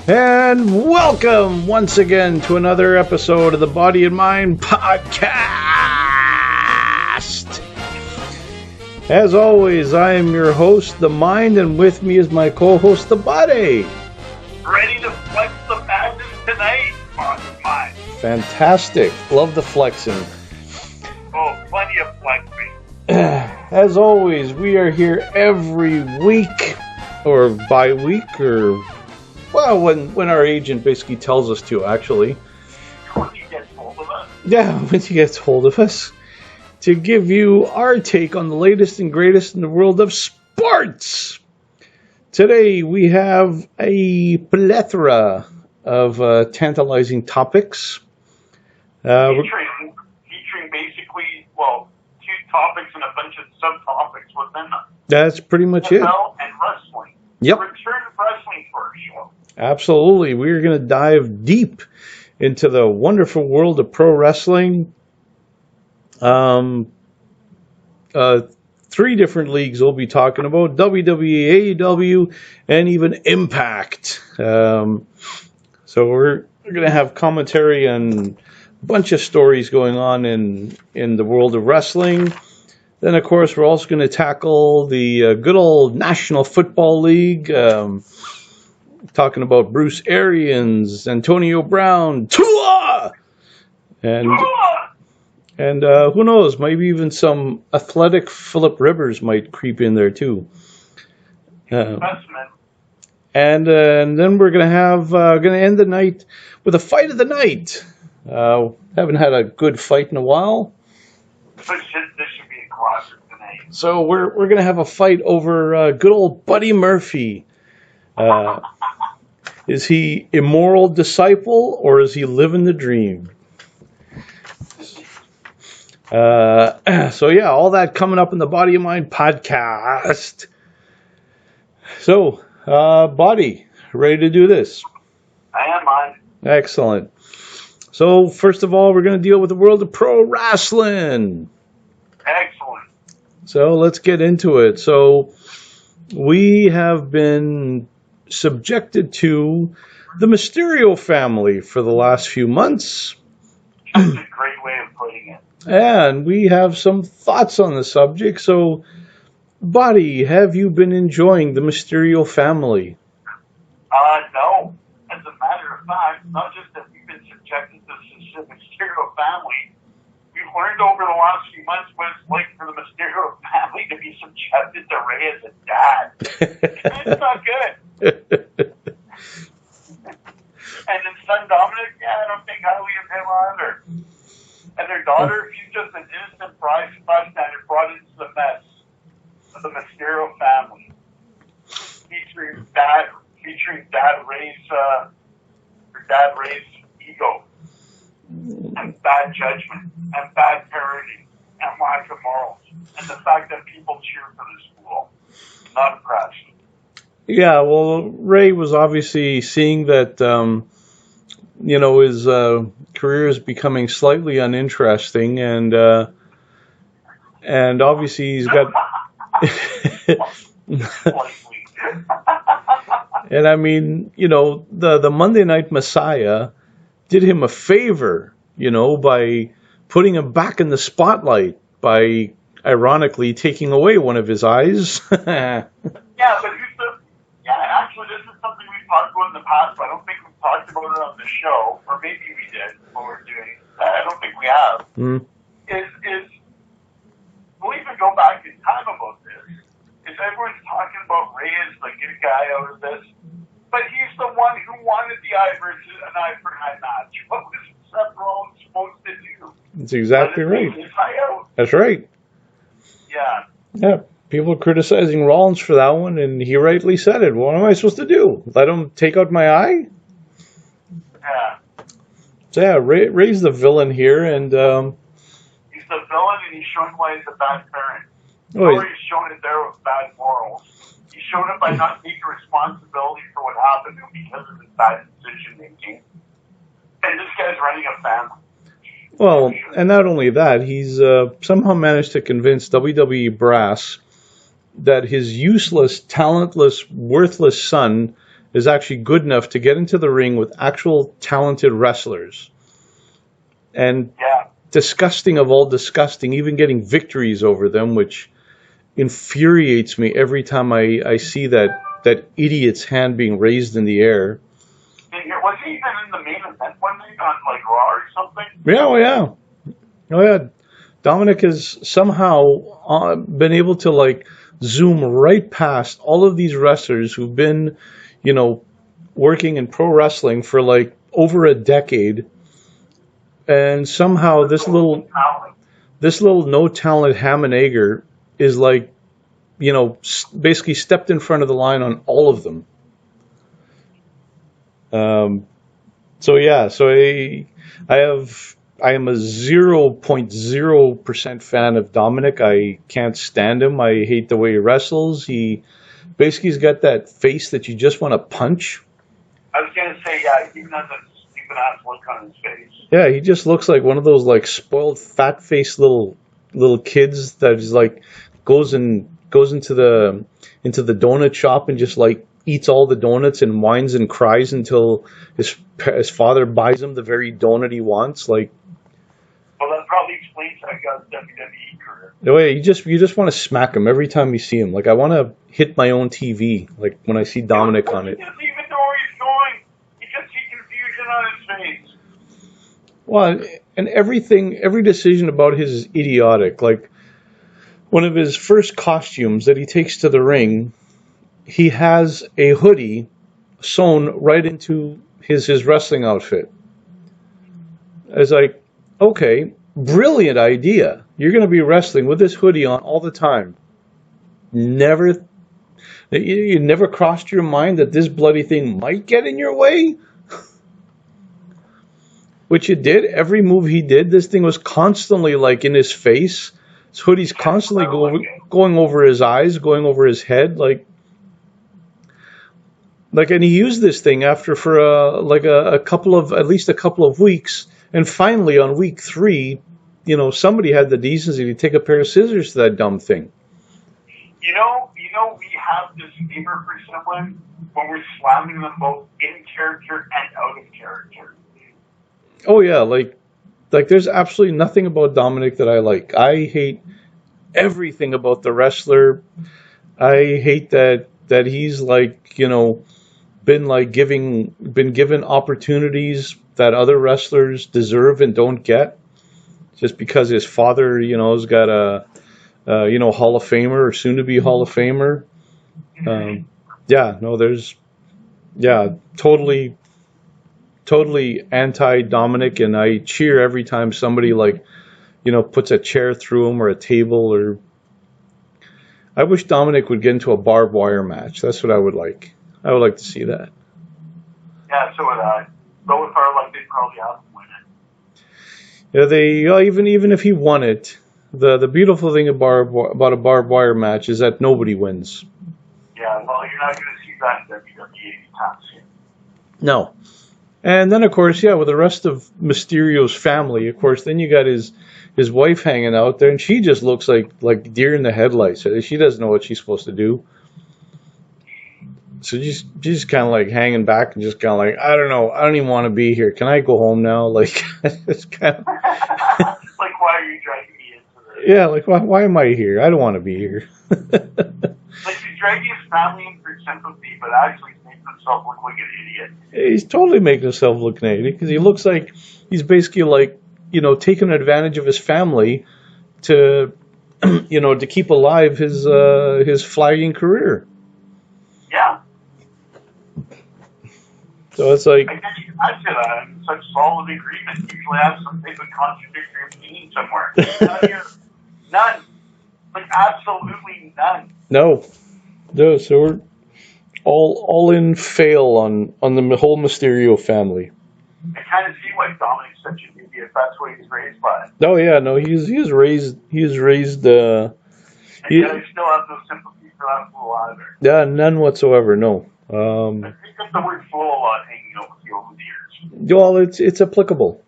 And welcome once again to another episode of the Body and Mind Podcast. As always, I am your host, The Mind, and with me is my co-host, The Body. Ready to flex the madness tonight, Mind. Fantastic. Love the flexing. Oh, plenty of flexing. As always, we are here every week, or bi-week, or... well, when our agent basically tells us to, actually. When he gets hold of us. Yeah, when he gets hold of us. To give you our take on the latest and greatest in the world of sports. Today we have a plethora of tantalizing topics. Featuring basically, two topics and a bunch of subtopics within them. That's pretty much it. NFL and wrestling. Yep. Return to wrestling for a show. Absolutely. We're going to dive deep into the wonderful world of pro wrestling. Three different leagues we'll be talking about: WWE, AEW, and even Impact. So we're going to have commentary on a bunch of stories going on in the world of wrestling. Then, of course, we're also going to tackle the good old National Football League, talking about Bruce Arians, Antonio Brown, Tua! And who knows, maybe even some athletic Philip Rivers might creep in there too. And then we're gonna end the night with a fight of the night. Haven't had a good fight in a while. This should be a classic tonight. So we're gonna have a fight over good old Buddy Murphy. Is he immoral disciple or is he living the dream? So yeah, all that coming up in the Body and Mind podcast. So, Body, ready to do this? I am, Mind. Excellent. So first of all, we're going to deal with the world of pro wrestling. Excellent. So let's get into it. So we have been subjected to the Mysterio family for the last few months. That's a great way of putting it. And we have some thoughts on the subject. So, Buddy, have you been enjoying the Mysterio family? No. As a matter of fact, not just that we've been subjected to the Mysterio family, we've learned over the last few months what it's like for the Mysterio family to be subjected to Rey as a dad. It's not good. And then son Dominic, I don't think highly of him either. And their daughter, she's just an innocent bystander brought into the mess of the Mysterio family. Featuring Dad Ray's ego. And bad judgment. And bad parenting. And lack of morals. And the fact that people cheer for the school. Not impressed. Yeah, well, Ray was obviously seeing that, his career is becoming slightly uninteresting, and obviously he's got... And I mean, the Monday Night Messiah did him a favor, by putting him back in the spotlight, by ironically taking away one of his eyes. Actually, this is something we've talked about in the past, but I don't think we've talked about it on the show, or maybe we did when we're doing it. I don't think we have. We'll even go back in time about this. Is everyone's talking about Ray as the good guy out of this, but he's the one who wanted the eye versus an eye for eye match. What was Seth Rollins supposed to do? That's exactly right. His eye out? That's right. Yeah. Yeah. People criticizing Rollins for that one, and he rightly said it. What am I supposed to do? Let him take out my eye? Yeah. So yeah, Ray's the villain here, and he's the villain, and he's showing why he's a bad parent. He's shown it there with bad morals. He's shown it by not taking responsibility for what happened to him because of his bad decision making. And this guy's running a family. Well, and not only that, he's somehow managed to convince WWE brass that his useless, talentless, worthless son is actually good enough to get into the ring with actual talented wrestlers. And disgusting of all disgusting, even getting victories over them, which infuriates me every time I see that idiot's hand being raised in the air. Was he even in the main event one night on like Raw or something? Yeah, oh yeah. Dominic has somehow been able to like zoom right past all of these wrestlers who've been, working in pro wrestling for like over a decade, and somehow this little no talent ham and egger is like, basically stepped in front of the line on all of them. So I am a 0.0% fan of Dominic. I can't stand him. I hate the way he wrestles. He's got that face that you just want to punch. I was going to say, yeah, he even has that stupid ass look on his face. Yeah, he just looks like one of those like spoiled, fat-faced little kids that is like goes into the donut shop and just like eats all the donuts and whines and cries until his father buys him the very donut he wants. Like, well, that probably explains how he got his WWE career. No way, you just want to smack him every time you see him. Like, I want to hit my own TV. Like when I see Dominic on it. He doesn't even know where he's going. You just see confusion on his face. Well, and every decision about his is idiotic. Like, one of his first costumes that he takes to the ring, he has a hoodie sewn right into his wrestling outfit. I was like, okay, brilliant idea. You're going to be wrestling with this hoodie on all the time. You never crossed your mind that this bloody thing might get in your way? Which it did. Every move he did, this thing was constantly like in his face. His hoodie's constantly going over his eyes, going over his head, like, and he used this thing after for at least a couple of weeks, and finally on week 3, somebody had the decency to take a pair of scissors to that dumb thing. We have this fever for someone when we're slamming them both in character and out of character. Oh yeah, like there's absolutely nothing about Dominic that I like. I hate everything about the wrestler. I hate that he's like, been given opportunities that other wrestlers deserve and don't get, just because his father, has got a Hall of Famer or soon to be Hall of Famer. Totally anti-Dominic, and I cheer every time somebody puts a chair through him or a table. Or I wish Dominic would get into a barbed wire match. That's what I would like. I would like to see that. Yeah, so would I. But with our they'd probably have to win Yeah, it. even if he won it, the beautiful thing about a barbed wire match is that nobody wins. Yeah, well, you're not going to see that in WWE anytime soon. No. And then, of course, with the rest of Mysterio's family, of course, then you got his wife hanging out there, and she just looks like deer in the headlights. She doesn't know what she's supposed to do. So she's just kind of like hanging back and just kind of like, I don't know, I don't even want to be here. Can I go home now? Like, it's kind of like, why are you dragging me into this? Yeah, like, why am I here? I don't want to be here. Like, he's dragging his family in for sympathy, but actually he's making himself look like an idiot. He's totally making himself look an idiot, because he looks like he's basically like, taking advantage of his family to, to keep alive his flagging career. Yeah. So it's like, I can't even add to that. In such solid agreement, usually have some type of contradictory opinion somewhere. Not here. None. Like, absolutely none. No. So we're all in fail on the whole Mysterio family. I kind of see why Dominic's such an idiot. That's what he's raised by. Oh yeah, no, he is raised. And yet I still have no sympathy for that fool either. Yeah, none whatsoever. No. I picked up the word fool a lot hanging out with you over the years. Well, it's applicable.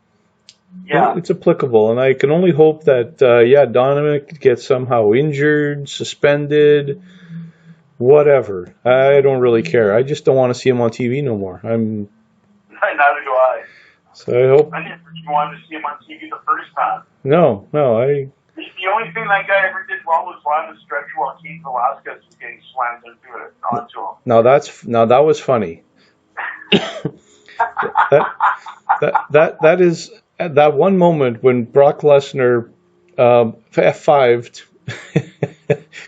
Yeah. It's applicable, and I can only hope that Dominic gets somehow injured, suspended, whatever. I don't really care. I just don't want to see him on TV no more. Neither do I. So I hope. I didn't think you wanted to see him on TV the first time. No. The only thing that guy ever did well was lie on the stretch while Keith Velasquez was getting slammed onto him. Now that was funny. that is that one moment when Brock Lesnar F5'd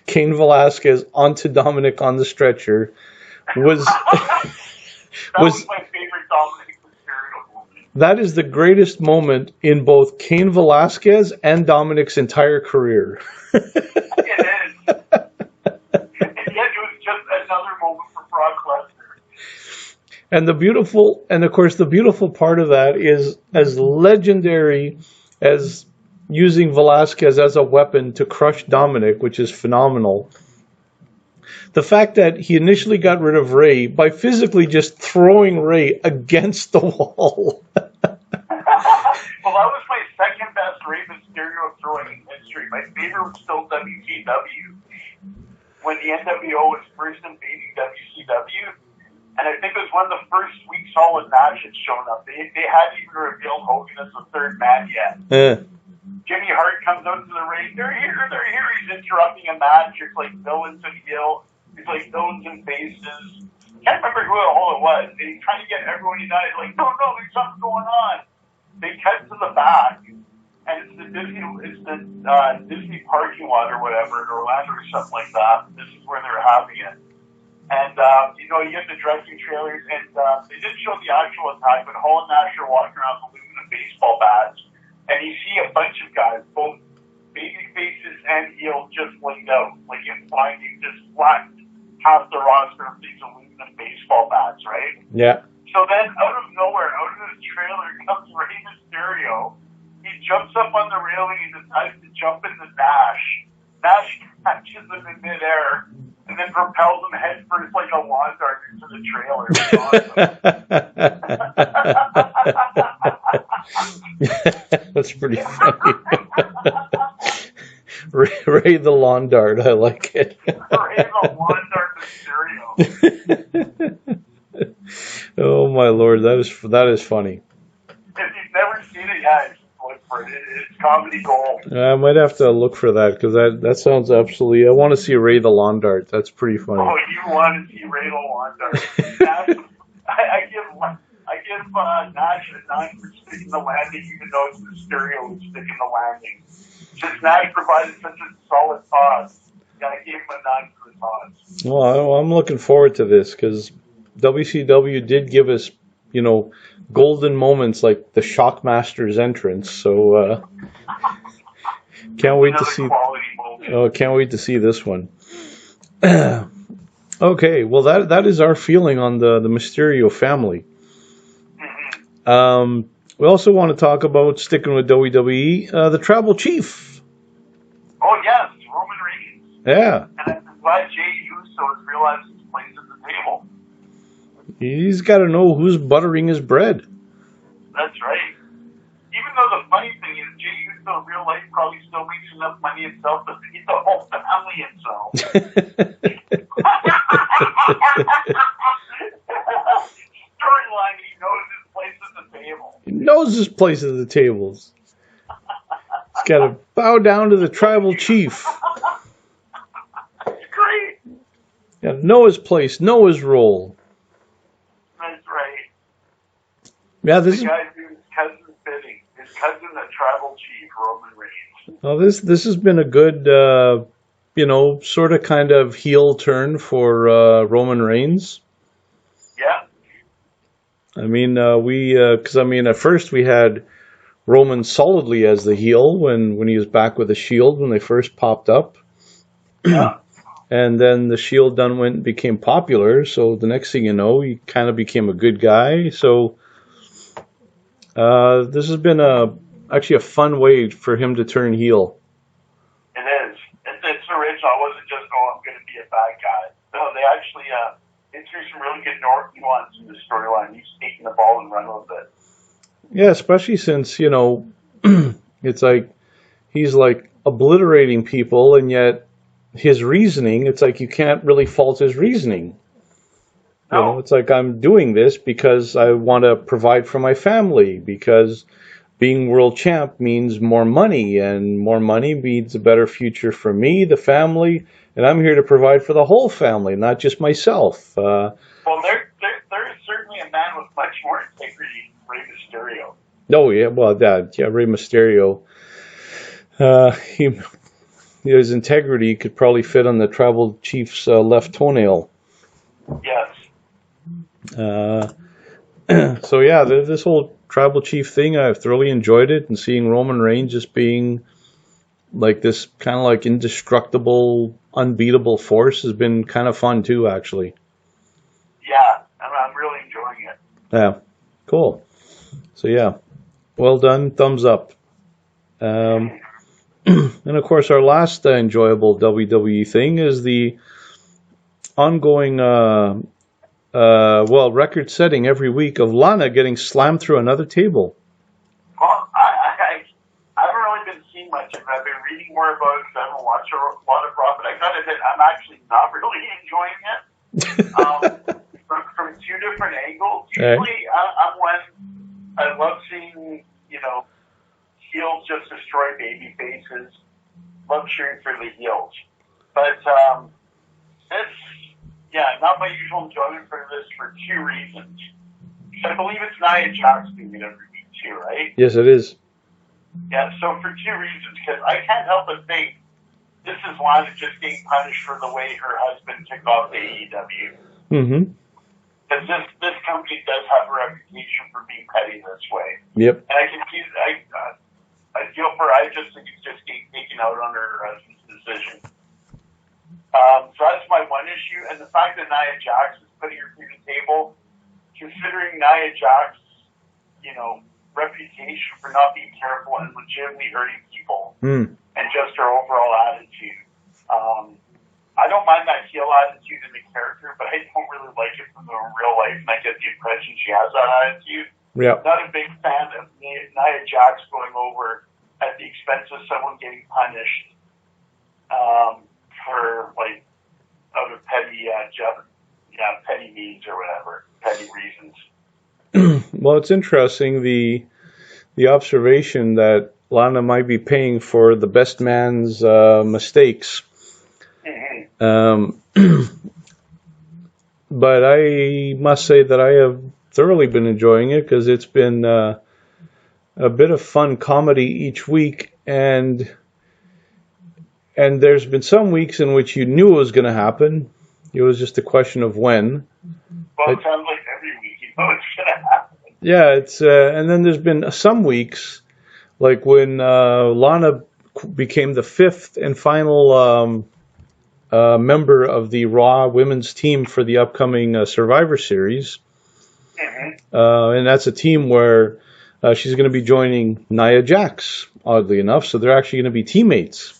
Cain Velasquez onto Dominic on the stretcher was that was my favorite Dominic Mysterio moment. That is the greatest moment in both Cain Velasquez and Dominic's entire career. It is. And yet it was just another moment for Brock Lesnar. And of course the beautiful part of that is as legendary as using Velasquez as a weapon to crush Dominic, which is phenomenal. The fact that he initially got rid of Ray by physically just throwing Ray against the wall. Well, that was my second best Rey Mysterio throwing in history. My favorite was still WCW. When the NWO was first invading WCW. And I think it was one of the first weeks Hall and Nash had shown up. They hadn't even revealed Hogan as the third man yet. Jimmy Hart comes out to the ring. They're here. He's interrupting a match. It's like villains and heel. He's like villains and faces. Can't remember who the hell it was. They trying to get everyone united. Like, no, there's something going on. They cut to the back, and it's the Disney parking lot or whatever in Orlando or something like that. This is where they're having it. And, you get the dressing trailers, and they didn't show the actual attack, but Hall and Nash are walking around with aluminum baseball bats, and you see a bunch of guys, both baby faces and heels, just laid out, like in blinding, just flattened half the roster of these aluminum baseball bats, right? Yeah. So then, out of nowhere, out of this trailer comes Rey Mysterio. He jumps up on the railing and decides to jump into Nash. Nash catches him in midair and then propels him headfirst like a lawn dart into the trailer. That's pretty funny. Ray the lawn dart. I like it. Ray the lawn dart Mysterio. Oh my lord, that is funny. If you've never seen it yet, look for it. It's comedy gold. I might have to look for that because that sounds absolutely. I want to see Ray the lawn dart. That's pretty funny. Oh, you want to see Ray the lawn dart? I give Nash a 9 for sticking the landing, even though it's Mysterio who's sticking the landing. Since Nash provided such a solid toss, I gave him a 9 for the toss. Well, I'm looking forward to this because WCW did give us, golden moments like the Shockmaster's entrance. So can't wait to see. Oh, can't wait to see this one. Okay, well that is our feeling on the Mysterio family. We also want to talk about, sticking with WWE, the Tribal Chief. Oh yes, Roman Reigns. Yeah. And I'm glad Jey Uso has realized his place at the table. He's got to know who's buttering his bread. That's right. Even though the funny thing is, Jey Uso in real life probably still makes enough money himself to feed the whole family himself. Storyline, he knows his place at the table. He knows his place at the tables. He's got to bow down to the Tribal Chief. That's great. Got to know his place, know his role. That's right. Yeah, The guy doing his cousin's bidding. His cousin, the Tribal Chief, Roman Reigns. Well, this has been a good, sort of kind of heel turn for Roman Reigns. Yeah. I mean, at first we had Roman solidly as the heel when he was back with the Shield when they first popped up. Yeah. And then the Shield went and became popular, so the next thing you know, he kind of became a good guy. So this has been actually a fun way for him to turn heel. It is. It's original. It wasn't just, I'm going to be a bad guy. No, they actually threw some really good nuance in the storyline. He's taking the ball and run with it. Yeah, especially since, it's like he's like obliterating people, and yet his reasoning, it's like you can't really fault his reasoning. No. You know, it's like I'm doing this because I want to provide for my family, because being world champ means more money, and more money means a better future for me, the family, and I'm here to provide for the whole family, not just myself. Well, there is certainly a man with much more integrity than Rey Mysterio. Oh yeah, well, Rey Mysterio. His integrity could probably fit on the tribal chief's left toenail. Yes. So yeah, this whole tribal chief thing, I've thoroughly enjoyed it, and seeing Roman Reigns just being like this kind of like indestructible, unbeatable force has been kind of fun too, actually. Yeah, I'm really enjoying it. Yeah, cool. So yeah, well done, thumbs up. And of course, our last enjoyable WWE thing is the ongoing, record-setting every week of Lana getting slammed through another table. Well, I haven't really been seeing much of it. I've been reading more about it because I haven't watched a lot of Raw, but I gotta admit, I'm actually not really enjoying it. From two different angles. Usually, I'm one, I love seeing, heels just destroy baby faces. Love cheering for the heels. But not my usual enjoyment for this for two reasons. I believe it's Nia Jax doing it every week too, right? Yes, it is. Yeah, so for two reasons, because I can't help but think this is Lana just getting punished for the way her husband took off the AEW. Mm-hmm. Because this company does have a reputation for being petty this way. Yep. And I can see, I feel for her. I just think it's just getting taken out on her husband's decision. So that's my one issue. And the fact that Nia Jax is putting her through the table, considering Nia Jax's, reputation for not being careful and legitimately hurting people, and just her overall attitude. I don't mind that heel attitude in the character, but I don't really like it from the real life, and I get the impression she has that attitude. Yeah. Not a big fan of Nia Jax going over at the expense of someone getting punished for out of petty petty means or whatever, petty reasons. Well, it's interesting the observation that Lana might be paying for the best man's mistakes. Mm-hmm. But I must say that I have thoroughly been enjoying it, because it's been a bit of fun comedy each week, and there's been some weeks in which you knew it was going to happen. It was just a question of when. Well, it sounds like every week you know it's going to happen. Yeah, it's and then there's been some weeks, like when Lana became the fifth and final member of the Raw women's team for the upcoming Survivor Series. Mm-hmm. And that's a team where she's going to be joining Nia Jax, oddly enough, so they're actually going to be teammates.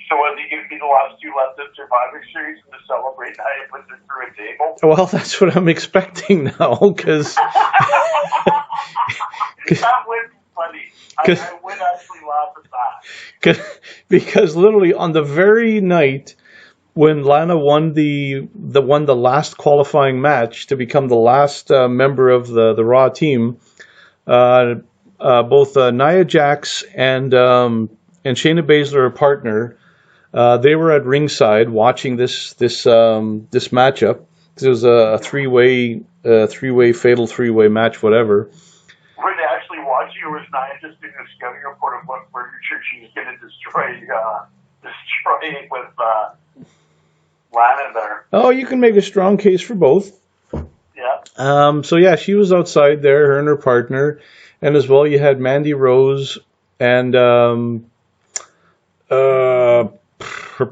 So are they going to be the last two left in Survivor Series to celebrate Nia puts her through a table? Well, that's what I'm expecting now, because... That would be funny. I would actually laugh at that. Because literally on the very night when Lana won the last qualifying match to become the last member of the Raw team, both Nia Jax and Shayna Baszler, her partner, they were at ringside watching this matchup. It was a three-way fatal three-way match, whatever. Were they actually watching, or was Nia just doing a scouting report of what furniture she's going to destroy with Lana there? Oh, you can make a strong case for both. Yeah. So yeah, she was outside there, her and her partner, and as well you had Mandy Rose and her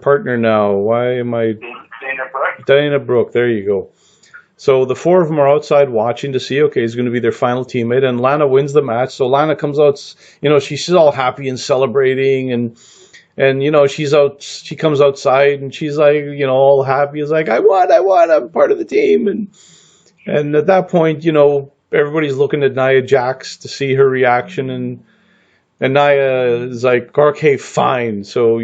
partner now. Why am I? Dana Brooke. Dana Brooke. There you go. So the four of them are outside watching to see, okay, who's going to be their final teammate, and Lana wins the match. So Lana comes out, she's all happy and celebrating, and she comes outside and she's like, all happy, is like, I won, I'm part of the team, and at that point, everybody's looking at Nia Jax to see her reaction, And Nia is like, okay, fine. So,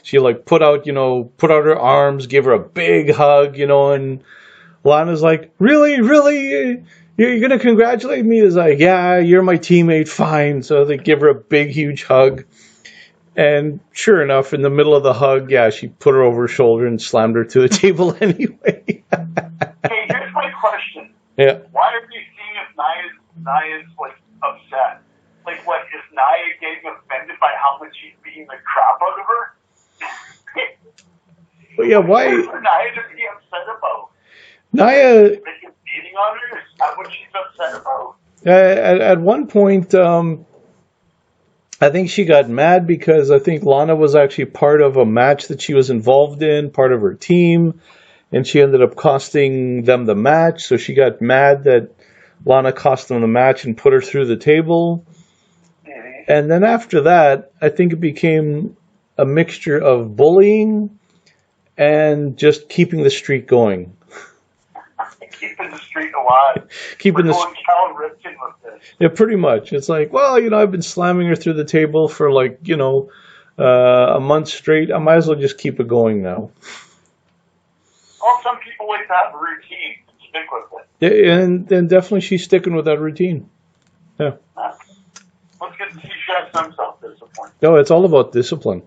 she like put out her arms, gave her a big hug, and Lana's like, really, really? You're going to congratulate me? Is like, yeah, you're my teammate, fine. So they give her a big, huge hug. And sure enough, in the middle of the hug, yeah, she put her over her shoulder and slammed her to the table anyway. Hey, here's my question. Yeah. Why are we seeing if Nia's like upset? Like, what, is Nia getting offended by how much she's beating the crap out of her? But yeah, why? What is for Nia to be upset about? Nia Beating on her? Is that what she's upset about? at one point, I think she got mad because I think Lana was actually part of a match that she was involved in, part of her team, and she ended up costing them the match. So she got mad that Lana cost them the match and put her through the table. And then after that, I think it became a mixture of bullying and just keeping the streak going. Keeping the streak alive. Keeping We're going Cal Ripken with this. Yeah, pretty much. It's like, well, I've been slamming her through the table for like, a month straight. I might as well just keep it going now. Well, some people like to have a routine and stick with it. Yeah, and definitely she's sticking with that routine. Yeah. Let's get to see she has some self-discipline. No, it's all about discipline.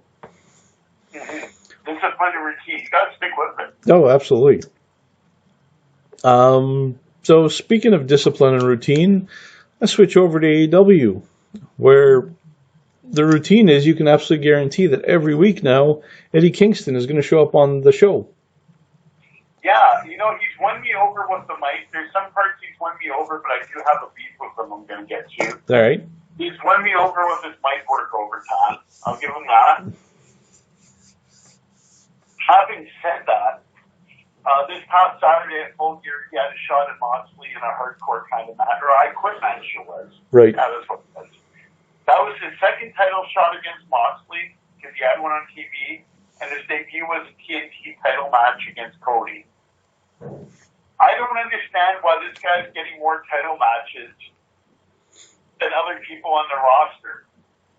Mm-hmm. Discipline and routine. You got to stick with it. No, absolutely. So speaking of discipline and routine, let's switch over to AEW, where the routine is you can absolutely guarantee that every week now, Eddie Kingston is going to show up on the show. Yeah, he's won me over with the mic. There's some parts he's won me over, but I do have a beef with him I'm going to get to. All right. He's won me over with his mic work over time. I'll give him that. Having said that, this past Saturday at Full Gear, he had a shot at Moxley in a hardcore kind of match, or I Quit match it was. Right. Yeah, that's what it was. That was his second title shot against Moxley, because he had one on TV, and his debut was a TNT title match against Cody. I don't understand why this guy's getting more title matches than other people on the roster.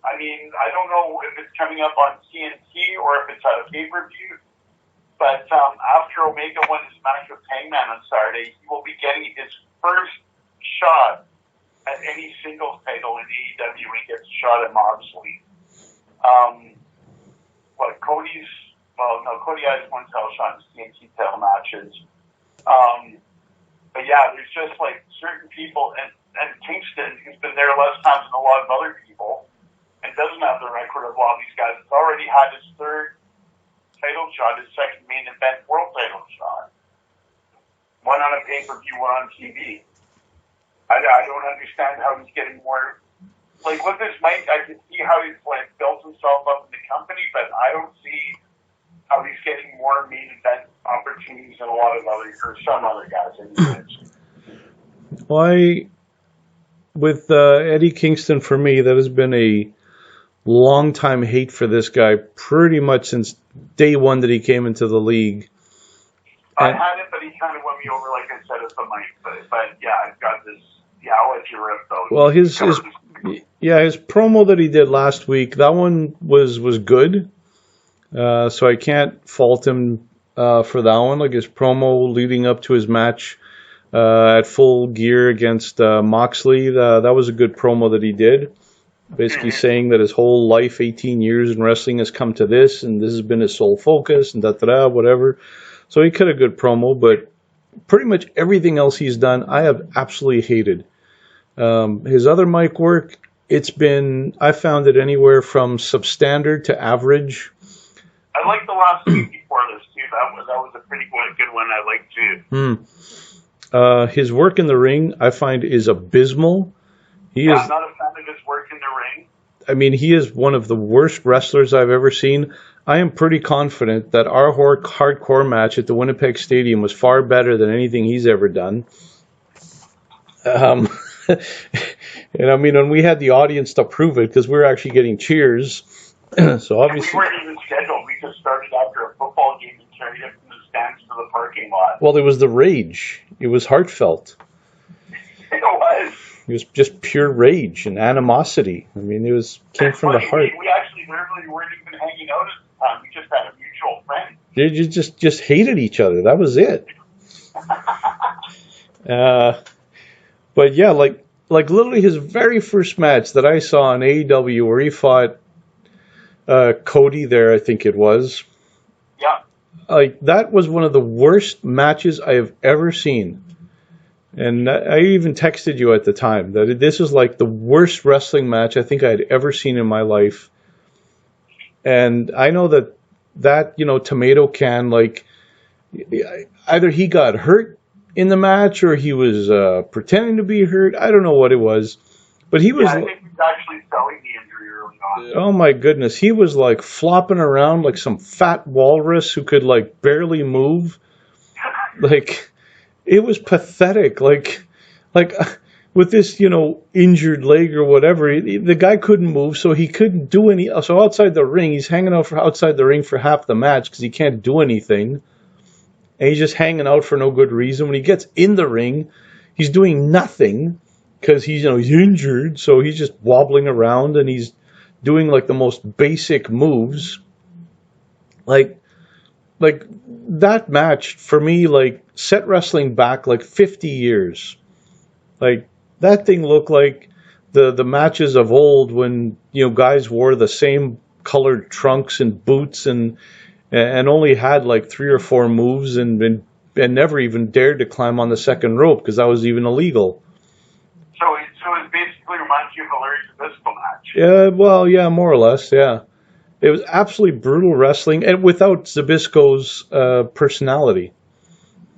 I mean, I don't know if it's coming up on TNT or if it's at a pay-per-view, but after Omega won his match with Hangman on Saturday, he will be getting his first shot at any singles title in AEW when he gets a shot at Moxley. Cody has one title shot in TNT title matches. But yeah, there's just like certain people, and Kingston, who's been there less times than a lot of other people, and doesn't have the record of a lot of these guys, has already had his third title shot, his second main event world title shot. One on a pay-per-view, one on TV. I don't understand how he's getting more. Like, with this mic, I can see how he's like built himself up in the company, but I don't see how he's getting more main event opportunities than a lot of other, or some other guys. Why, with Eddie Kingston, for me, that has been a long time hate for this guy, pretty much since day one that he came into the league. I had it, but he kind of won me over, like I said, at the mic. But yeah, I've got this. Yeah, I'll let you rip though. Well, his promo that he did last week, that one was good. So I can't fault him for that one. Like his promo leading up to his match at Full Gear against Moxley, that was a good promo that he did. Basically saying that his whole life, 18 years in wrestling, has come to this, and this has been his sole focus, and whatever. So he cut a good promo, but pretty much everything else he's done, I have absolutely hated. His other mic work, I found it anywhere from substandard to average. I like the last week before this too. That was a pretty good one. I like too. His work in the ring, I find, is abysmal. I'm not a fan of his work in the ring. I mean, he is one of the worst wrestlers I've ever seen. I am pretty confident that our hardcore match at the Winnipeg Stadium was far better than anything he's ever done. And I mean, when we had the audience to prove it, because we were actually getting cheers. So obviously, we weren't even scheduled. We just started after a football game and carried it from the stands to the parking lot. Well, there was the rage. It was heartfelt. It was. It was just pure rage and animosity. I mean, came from the heart. We actually literally weren't even hanging out at the time. We just had a mutual friend. They just hated each other. That was it. But yeah, like literally his very first match that I saw in AEW where he fought Cody there, I think it was. Yeah. Like that was one of the worst matches I have ever seen. And I even texted you at the time that this was like the worst wrestling match I think I had ever seen in my life. And I know that tomato can, like, either he got hurt in the match or he was pretending to be hurt. I don't know what it was. But he was... I think he was actually selling the injury early on. Oh my goodness. He was like flopping around like some fat walrus who could like barely move. Like... It was pathetic, like with this, injured leg or whatever. The guy couldn't move, so he couldn't do any. So outside the ring, he's hanging out outside the ring for half the match because he can't do anything, and he's just hanging out for no good reason. When he gets in the ring, he's doing nothing because he's injured, so he's just wobbling around and he's doing like the most basic moves, like that match for me, like, set wrestling back like 50 years. Like, that thing looked like the matches of old when, guys wore the same colored trunks and boots and only had like 3 or 4 moves and never even dared to climb on the second rope because that was even illegal. So it basically reminds you of the Larry Zbyszko match. Yeah, well, yeah, more or less, yeah. It was absolutely brutal wrestling, and without Zbyszko's personality.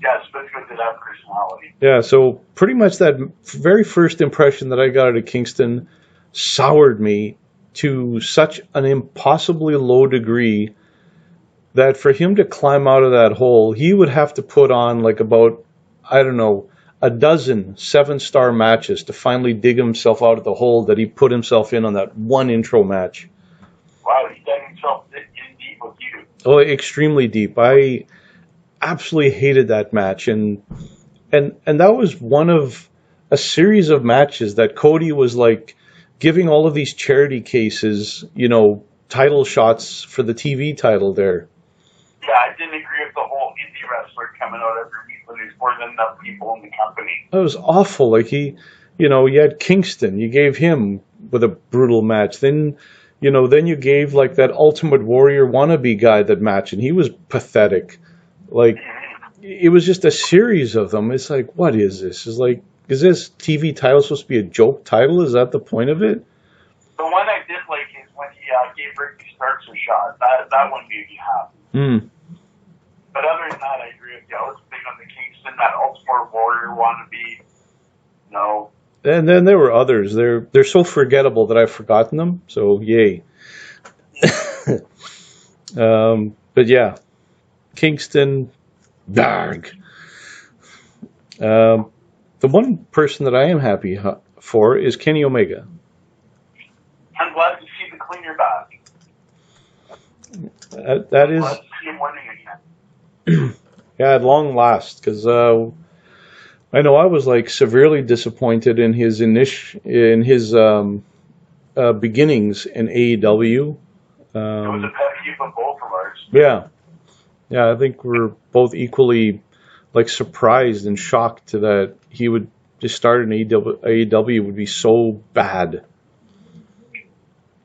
Yeah, Zbyszko did have personality. Yeah, so pretty much that very first impression that I got out of Kingston soured me to such an impossibly low degree that for him to climb out of that hole, he would have to put on like about, I don't know, a dozen 7-star matches to finally dig himself out of the hole that he put himself in on that one intro match. Wow, he dug himself in deep with you. Oh, extremely deep. I absolutely hated that match, and that was one of a series of matches that Cody was like giving all of these charity cases, title shots for the TV title there. Yeah, I didn't agree with the whole indie wrestler coming out every week when there's more than enough people in the company. That was awful. Like you had Kingston, you gave him with a brutal match. Then you gave like that Ultimate Warrior wannabe guy that match, and he was pathetic. Like, it was just a series of them. It's like, what is this? It's like, is this TV title supposed to be a joke title? Is that the point of it? The one I did like is when he gave Ricky Starks a shot. That one made me happy. But other than that, I agree with you. I was big on the Kingston, that Ultimate Warrior wannabe. No. And then there were others. They're so forgettable that I've forgotten them. So yay. But yeah, Kingston, Darg. The one person that I am happy for is Kenny Omega. I'm glad to see the cleaner back. That is. I'm glad to see him winning again. Yeah, at long last, because I know I was like severely disappointed in his beginnings in AEW. It was a pet peeve of both of ours. Yeah, I think we're both equally like surprised and shocked that he would just start in AEW would be so bad.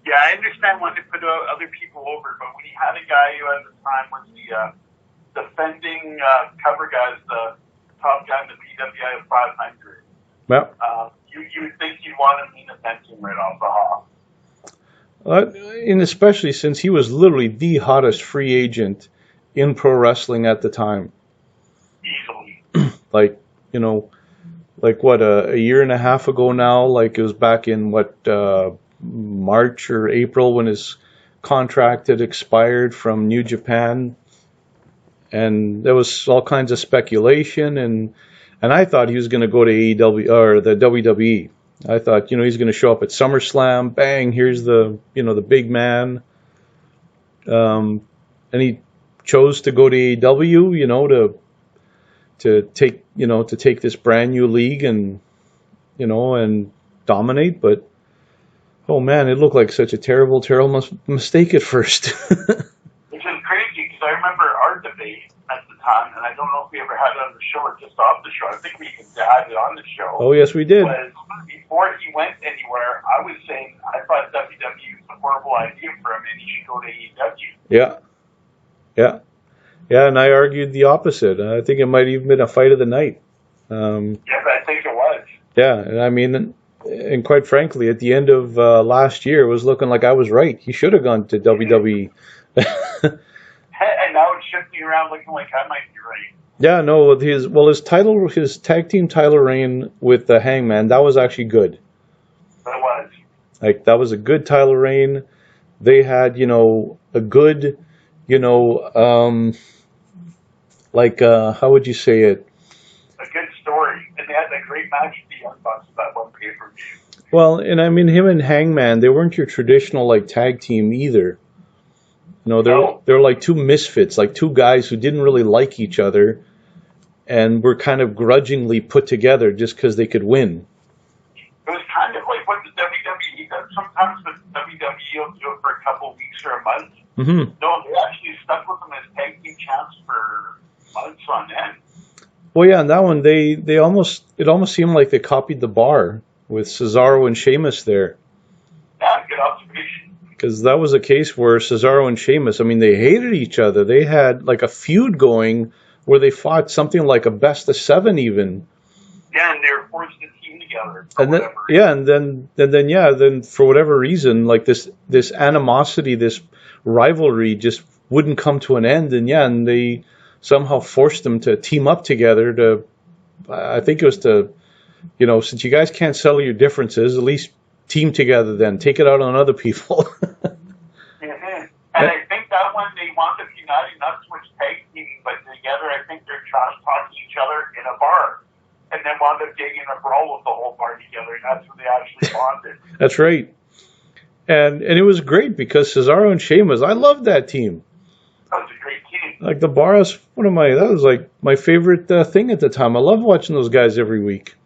Yeah, I understand wanting to put other people over, but when you had a guy who at the time was the defending cover guys, the top guy in the PWI 500. Yeah. You would think you'd want to main event him right off the hop. And especially since he was literally the hottest free agent in pro wrestling at the time. Easily. Like what, a year and a half ago now, like it was back in March or April when his contract had expired from New Japan. And there was all kinds of speculation, and I thought he was going to go to AEW or the WWE. I thought, he's going to show up at SummerSlam, bang, here's the big man. And he chose to go to AEW, to take this brand new league and and dominate, but oh man, it looked like such a terrible mistake at first. Which is crazy because I remember our debate at the time, and I don't know if we ever had it on the show or just off the show. I think we had it on the show. Oh yes, we did. Was before he went anywhere, I was saying I thought WWE was a horrible idea for him, and he should go to AEW. Yeah, and I argued the opposite. I think it might even been a fight of the night. Yes, I think it was. Yeah, and I mean, and quite frankly, at the end of last year, it was looking like I was right. He should have gone to WWE. And now it's shifting around looking like I might be right. Yeah, no, his tag team title reign with the Hangman, that was actually good. That was. Like, that was a good title reign. They had, a good, how would you say it? A good story. And they had a great match with the Young Bucks that one pay-per-view. Well, and I mean, him and Hangman, they weren't your traditional, tag team either. They're like two misfits, like two guys who didn't really like each other and were kind of grudgingly put together just because they could win. It was kind of like what the WWE does sometimes, but WWE will do it for a couple of weeks or a month. Mm-hmm. No, they actually stuck with them as tag team champs for months on end. Well, yeah, and that one, it almost seemed like they copied the Bar with Cesaro and Sheamus there. Yeah, good observation. Because that was a case where Cesaro and Sheamus, I mean, they hated each other. They had like a feud going where they fought something like a best of 7 even. Yeah, and they were forced to team together. Then for whatever reason, like this animosity, this rivalry just wouldn't come to an end. And they somehow forced them to team up together I think it was since you guys can't settle your differences, at least team together then. Take it out on other people. Mm-hmm. And I think that one they wound up uniting, not so much tag teaming, but together I think they're trash talking each other in a bar. And then wound up getting in a brawl with the whole bar together, and that's when they actually bonded. That's right. And it was great because Cesaro and Sheamus, I loved that team. That was a great team. Like the Bar is that was like my favorite thing at the time. I love watching those guys every week.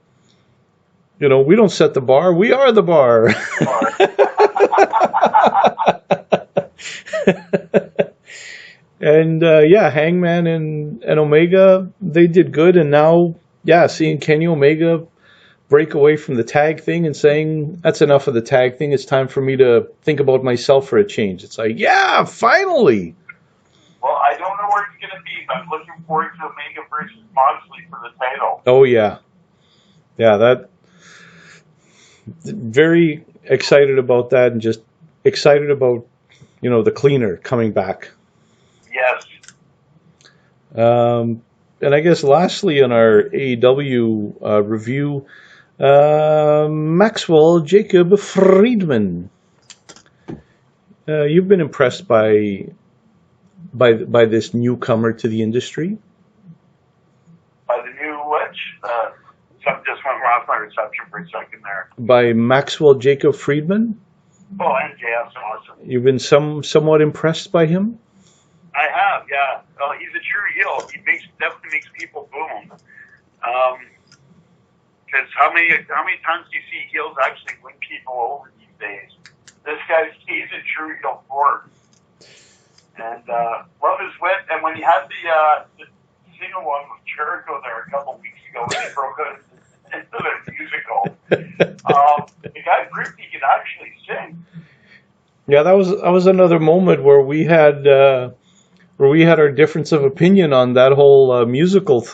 We don't set the bar. We are the bar. And Hangman and Omega, they did good. And now, seeing Kenny Omega break away from the tag thing and saying, that's enough of the tag thing. It's time for me to think about myself for a change. It's like, yeah, finally. Well, I don't know where it's going to be, but I'm looking forward to Omega versus Moxley for the title. Oh, yeah. Yeah, that... Very excited about that, and just excited about, the cleaner coming back. Yes. And I guess lastly in our AEW review, Maxwell Jacob Friedman. You've been impressed by this newcomer to the industry? By the new which? Something just went wrong with my reception for a second there. By Maxwell Jacob Friedman? Oh, MJF's awesome. You've been somewhat impressed by him? I have, yeah. Well, he's a true heel. He definitely makes people boom. Because how many times do you see heels actually win people over these days? He's a true heel for it. And love his wit. And when he had the single one with Jericho there a couple weeks ago, when he broke out into the musical, the guy proved he could actually sing. Yeah, that was another moment where we had our difference of opinion on that whole musical.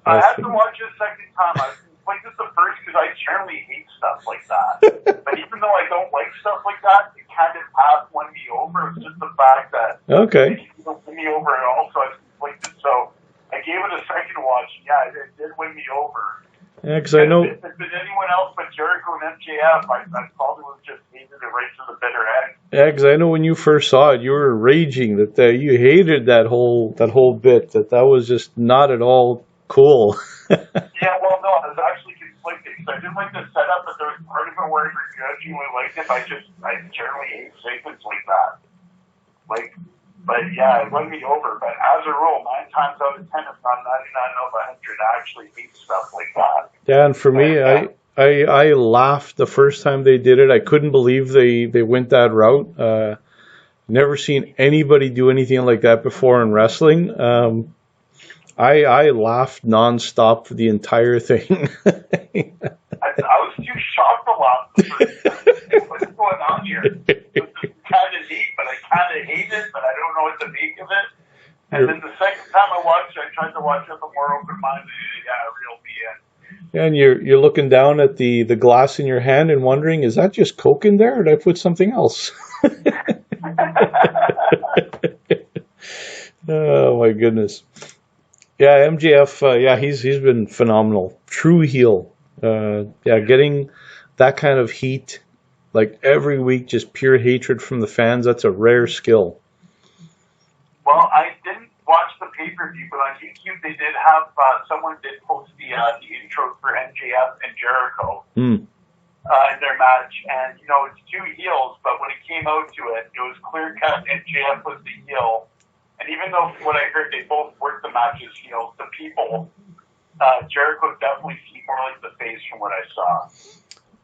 I had to watch it a second time. I played it the first because I generally hate stuff like that. But even though I don't like stuff like that, it kind of half won me over. It's just the fact that it didn't win me over at all, so I played it. So I gave it a second watch. Yeah, it did win me over. Yeah, because I know if it was anyone else but Jericho and MJF, I probably would have just hated it right to the bitter end. Yeah, because I know when you first saw it, you were raging that you hated that whole bit. That was just not at all cool. Yeah, well, no, I was actually conflicted because I didn't like the setup, but there was part of it where I begrudgingly liked it. I generally hate segments like that. But yeah, it won me over. But as a rule, 9 times out of 10, if not 99 out of 100, I actually hate stuff like that. Yeah, and for me, I laughed the first time they did it. I couldn't believe they went that route. Never seen anybody do anything like that before in wrestling. I laughed nonstop for the entire thing. I was too shocked to laugh the first time. What's going on here? This is kind of neat, but I kind of hate it, but I don't know what to make of it. And then the second time I watched it, I tried to watch it with a more open-minded, real be in. And you're looking down at the glass in your hand and wondering, is that just Coke in there, or did I put something else? Oh my goodness. Yeah, MJF. He's been phenomenal. True heel. Getting that kind of heat, like every week, just pure hatred from the fans. That's a rare skill. Well, I didn't watch the pay-per-view, but on YouTube they did have someone did post the intro for MJF and Jericho in their match, and it's two heels, but when it came out to it, it was clear cut MJF was the heel, and even though what I heard they both worked the match as heels, the people Jericho definitely seemed more like the face from what I saw.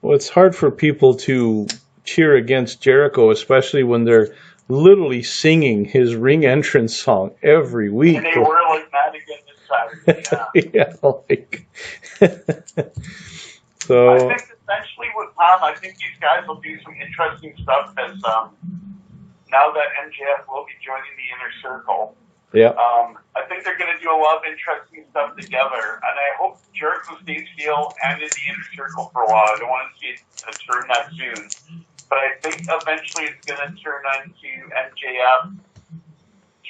Well, it's hard for people to cheer against Jericho, especially when they're literally singing his ring entrance song every week. And they were like mad again this Saturday. Yeah, so. I think essentially with Tom, I think these guys will do some interesting stuff as now that MJF will be joining the Inner Circle. Yeah. I think they're going to do a lot of interesting stuff together, and I hope Jericho stays heel and in the Inner Circle for a while. I don't want to see it turn that soon. But I think eventually it's going to turn into MJF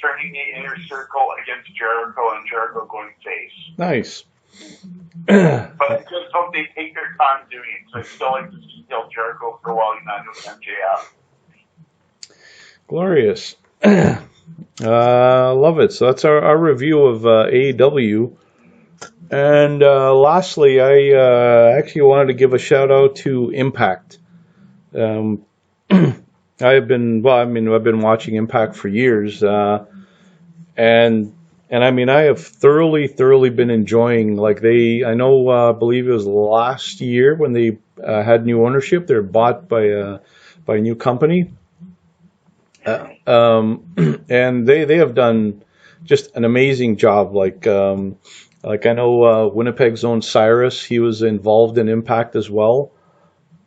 turning the Inner Circle against Jericho and Jericho going face. Nice. But I just hope they take their time doing it. So I still like to see Jericho for a while united with MJF. Glorious. Love it. So that's our review of AEW. And lastly, I actually wanted to give a shout out to Impact. I've been watching Impact for years, and I mean, I have thoroughly been enjoying. Like I believe it was last year when they had new ownership. They're bought by a new company, and they have done just an amazing job. Like I know Winnipeg's own Cyrus, he was involved in Impact as well.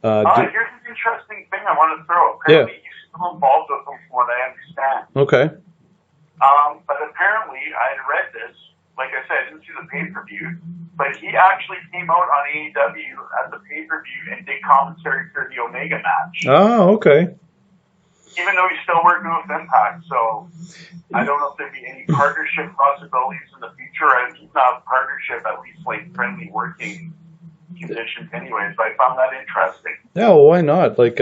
Here's an interesting thing I want to throw. Apparently, he's still involved with them, from what I understand. Okay. But apparently, I had read this. Like I said, I didn't see the pay-per-view, but he actually came out on AEW at the pay-per-view and did commentary for the Omega match. Oh, okay. Even though he's still working with Impact, so I don't know if there'd be any partnership possibilities in the future. And he's not a partnership, at least like friendly working conditions anyways, but I found that interesting. Yeah, well, why not? Like,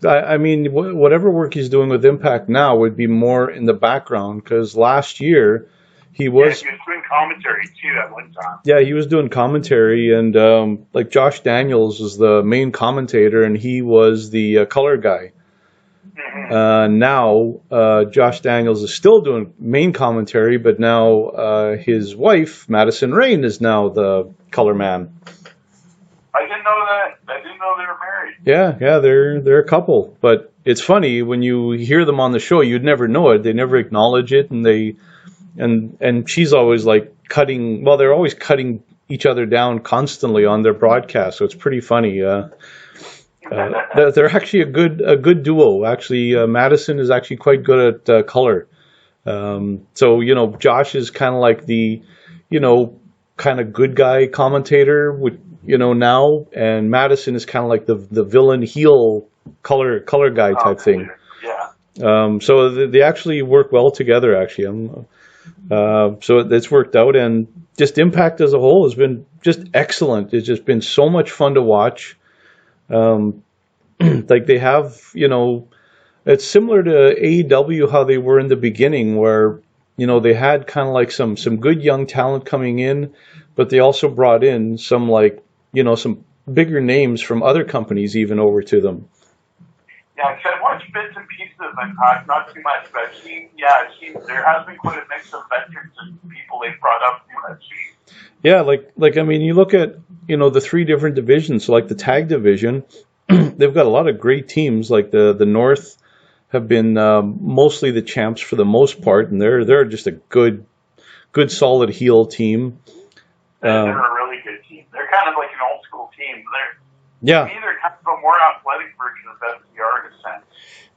I mean, whatever work he's doing with Impact now would be more in the background, because last year he was doing commentary too at one time. Yeah, he was doing commentary, and like Josh Daniels was the main commentator, and he was the color guy. Mm-hmm. Now, Josh Daniels is still doing main commentary, but now his wife, Madison Rayne, is now the color man. I didn't know that. I didn't know they were married. Yeah, they're a couple. But it's funny, when you hear them on the show, you'd never know it. They never acknowledge it, and she's always like cutting. Well, they're always cutting each other down constantly on their broadcast, so it's pretty funny. They're actually a good duo. Actually, Madison is actually quite good at color. So Josh is kind of like the kind of good guy commentator with now, and Madison is kind of like the villain heel color guy type thing. Yeah. So they actually work well together. Actually, so it's worked out, and just Impact as a whole has been just excellent. It's just been so much fun to watch. Like they have, it's similar to AEW, how they were in the beginning, where, they had kind of like some good young talent coming in, but they also brought in some some bigger names from other companies even over to them. Yeah, because I've watched bits and pieces of Impact, not too much, but I've seen there has been quite a mix of veterans and people they've brought up from what I've seen. Yeah, like I mean, you look at the three different divisions. So like the tag division, they've got a lot of great teams. Like the North have been mostly the champs for the most part, and they're just a good solid heel team. They're a really good team. They're kind of like an old school team. Yeah. To me, they're kind of a more athletic version of FTR in a sense.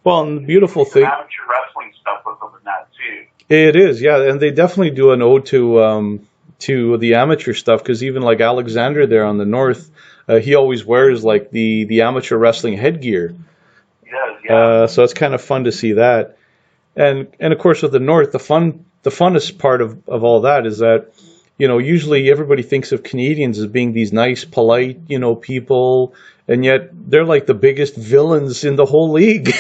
Well, and the beautiful thing, amateur wrestling stuff with them in that too. It is, yeah, and they definitely do an ode to the amateur stuff, because even like Alexander there on the North, he always wears like the amateur wrestling headgear. He does, yeah. So it's kind of fun to see that, and of course with the North, the funnest part of all that is that usually everybody thinks of Canadians as being these nice, polite people, and yet they're like the biggest villains in the whole league.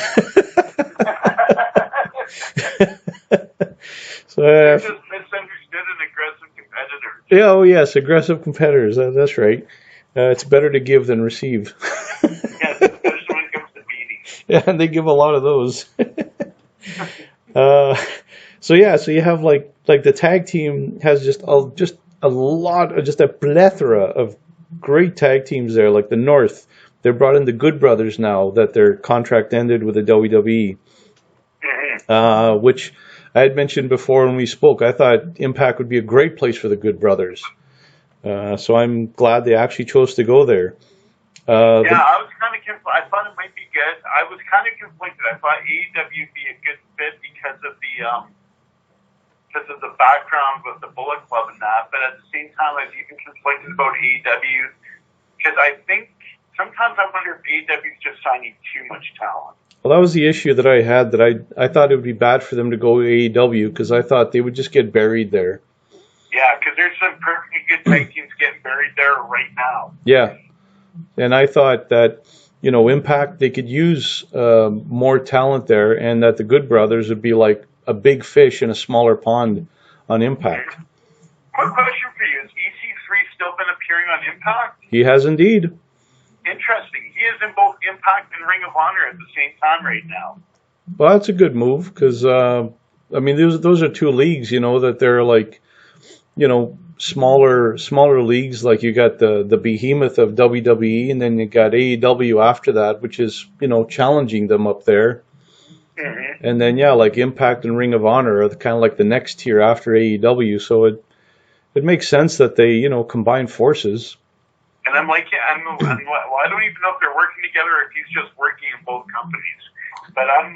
So, they're just misunderstood and aggressive competitors. Yeah, oh yes, aggressive competitors. That's right. It's better to give than receive. Yes, especially when it comes to beatings. Yeah, and they give a lot of those. So you have like the tag team has just a plethora of great tag teams there. Like the North, they brought in the Good Brothers now that their contract ended with the WWE, which I had mentioned before when we spoke. I thought Impact would be a great place for the Good Brothers. So I'm glad they actually chose to go there. I was kind of I thought it might be good. I was kind of conflicted. I thought AEW would be a good fit because of the background with the Bullet Club and that. But at the same time, I was even conflicted about AEW because I think sometimes I wonder if AEW is just signing too much talent. Well, that was the issue that I had, that I thought it would be bad for them to go to AEW, because I thought they would just get buried there. Yeah, because there's some perfectly good tag teams getting buried there right now. Yeah, and I thought that, Impact, they could use more talent there, and that the Good Brothers would be like a big fish in a smaller pond on Impact. Quick question for you. Has EC3 still been appearing on Impact? He has indeed. Interesting. He is in both Impact and Ring of Honor at the same time right now. Well, that's a good move, because I mean, those are two leagues, that they're like, smaller leagues. Like you got the behemoth of WWE, and then you got AEW after that, which is challenging them up there. Mm-hmm. And then like Impact and Ring of Honor are kind of like the next tier after AEW. So it makes sense that they combine forces. And I'm like, I don't even know if they're working together or if he's just working in both companies. But I'm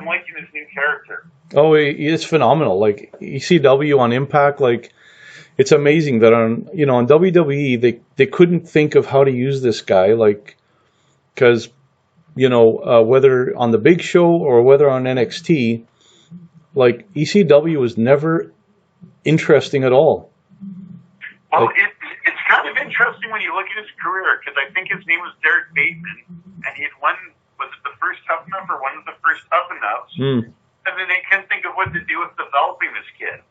liking his new character. Oh, it's phenomenal. Like ECW on Impact, like it's amazing that on WWE they couldn't think of how to use this guy, like, because whether on the Big Show or whether on NXT, like ECW was never interesting at all. Well, it's kind of interesting when you look at his career, because I think his name was Derek Bateman, and he had won, was it the first Tough Enough or one of the first Tough Enoughs? And then they couldn't think of what to do with developing this kid.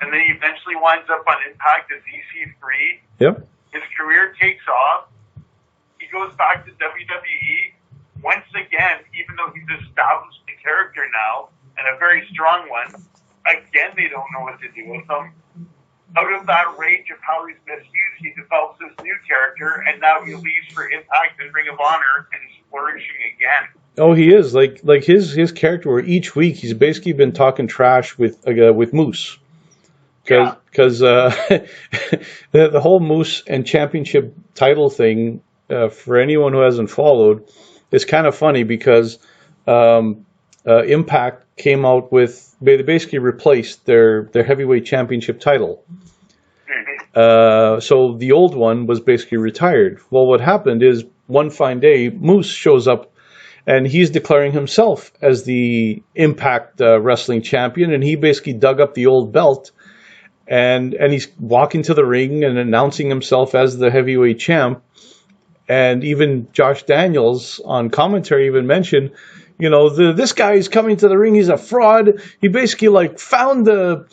And then he eventually winds up on Impact as EC3. Yep. His career takes off. He goes back to WWE. Once again, even though he's established a character now, and a very strong one, again, they don't know what to do with him. Out of that rage of how he's misused, he develops this new character, and now he leaves for Impact and Ring of Honor, and he's flourishing again. Oh, he is. Like his character, where each week he's basically been talking trash with Moose. Because the whole Moose and championship title thing, for anyone who hasn't followed, is kind of funny, because Impact came out with, they basically replaced their heavyweight championship title. So the old one was basically retired. Well, what happened is, one fine day, Moose shows up, and he's declaring himself as the Impact wrestling champion, and he basically dug up the old belt, and he's walking to the ring and announcing himself as the heavyweight champ. And even Josh Daniels on commentary even mentioned, this guy is coming to the ring. He's a fraud. He basically like found the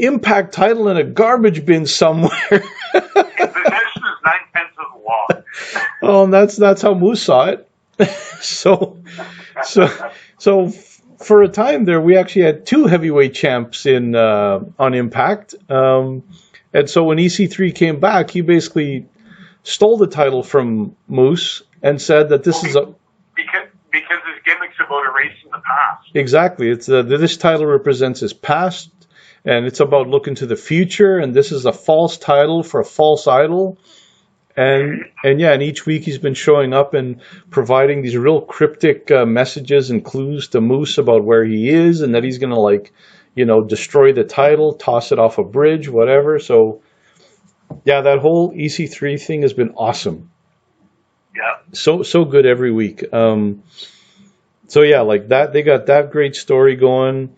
Impact title in a garbage bin somewhere. His possession is 9/10 of the law. Oh, and that's how Moose saw it. So for a time there, we actually had two heavyweight champs on Impact. And so when EC3 came back, he basically stole the title from Moose and said that this is a... Because his gimmick's about erasing the past. Exactly. It's this title represents his past, and it's about looking to the future, and this is a false title for a false idol. And each week he's been showing up and providing these real cryptic messages and clues to Moose about where he is and that he's going to destroy the title, toss it off a bridge, whatever. So yeah, that whole EC3 thing has been awesome. Yeah. So good every week. So yeah, like that, they got that great story going.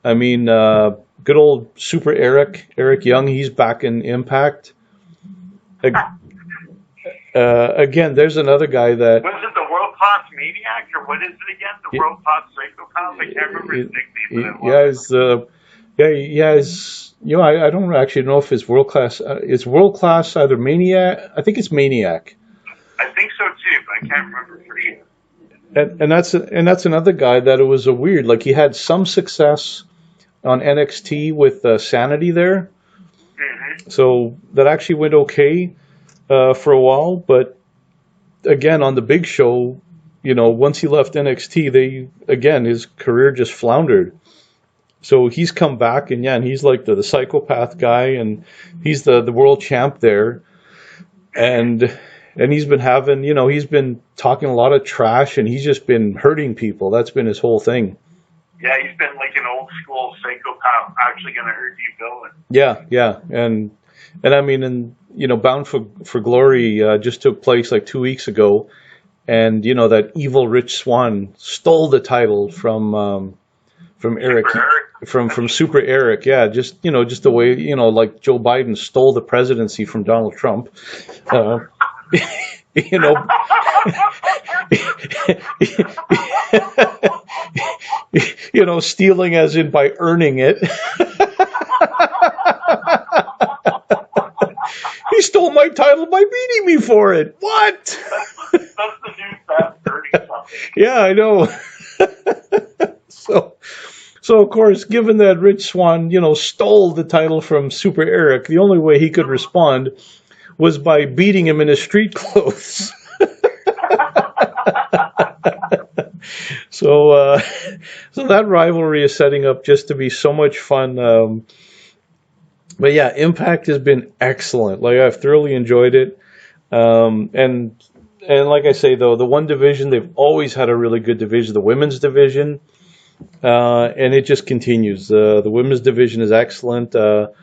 I mean, good old Super Eric Young, he's back in Impact. Again, there's another guy that... Was it the World Class Maniac, or what is it again? The World Class Psychopath? I can't remember his nickname. I don't actually know if it's World Class. It's World Class either Maniac. I think it's Maniac. I think so too, but I can't remember for sure. And that's another guy that it was a weird. Like he had some success on NXT with Sanity there, so that actually went okay for a while. But again, on the big show, once he left NXT, his career just floundered. So he's come back, and he's like the psychopath guy, and he's the world champ there, and he's been having, he's been talking a lot of trash, and he's just been hurting people. That's been his whole thing. Yeah, he's been like an old school psychopath, actually going to hurt you, villain. Yeah, and I mean, Bound for Glory just took place like 2 weeks ago, and that evil Rich Swann stole the title from Eric. From Super Eric, yeah, just the way like Joe Biden stole the presidency from Donald Trump, stealing as in by earning it. He stole my title by beating me for it. What? That's the new fast earning something. Yeah, I know. So of course, given that Rich Swann, stole the title from Super Eric, the only way he could respond was by beating him in his street clothes. So that rivalry is setting up just to be so much fun. But yeah, Impact has been excellent. Like I've thoroughly enjoyed it. And like I say though, the one division they've always had a really good division, the women's division. And it just continues. The women's division is excellent. AEW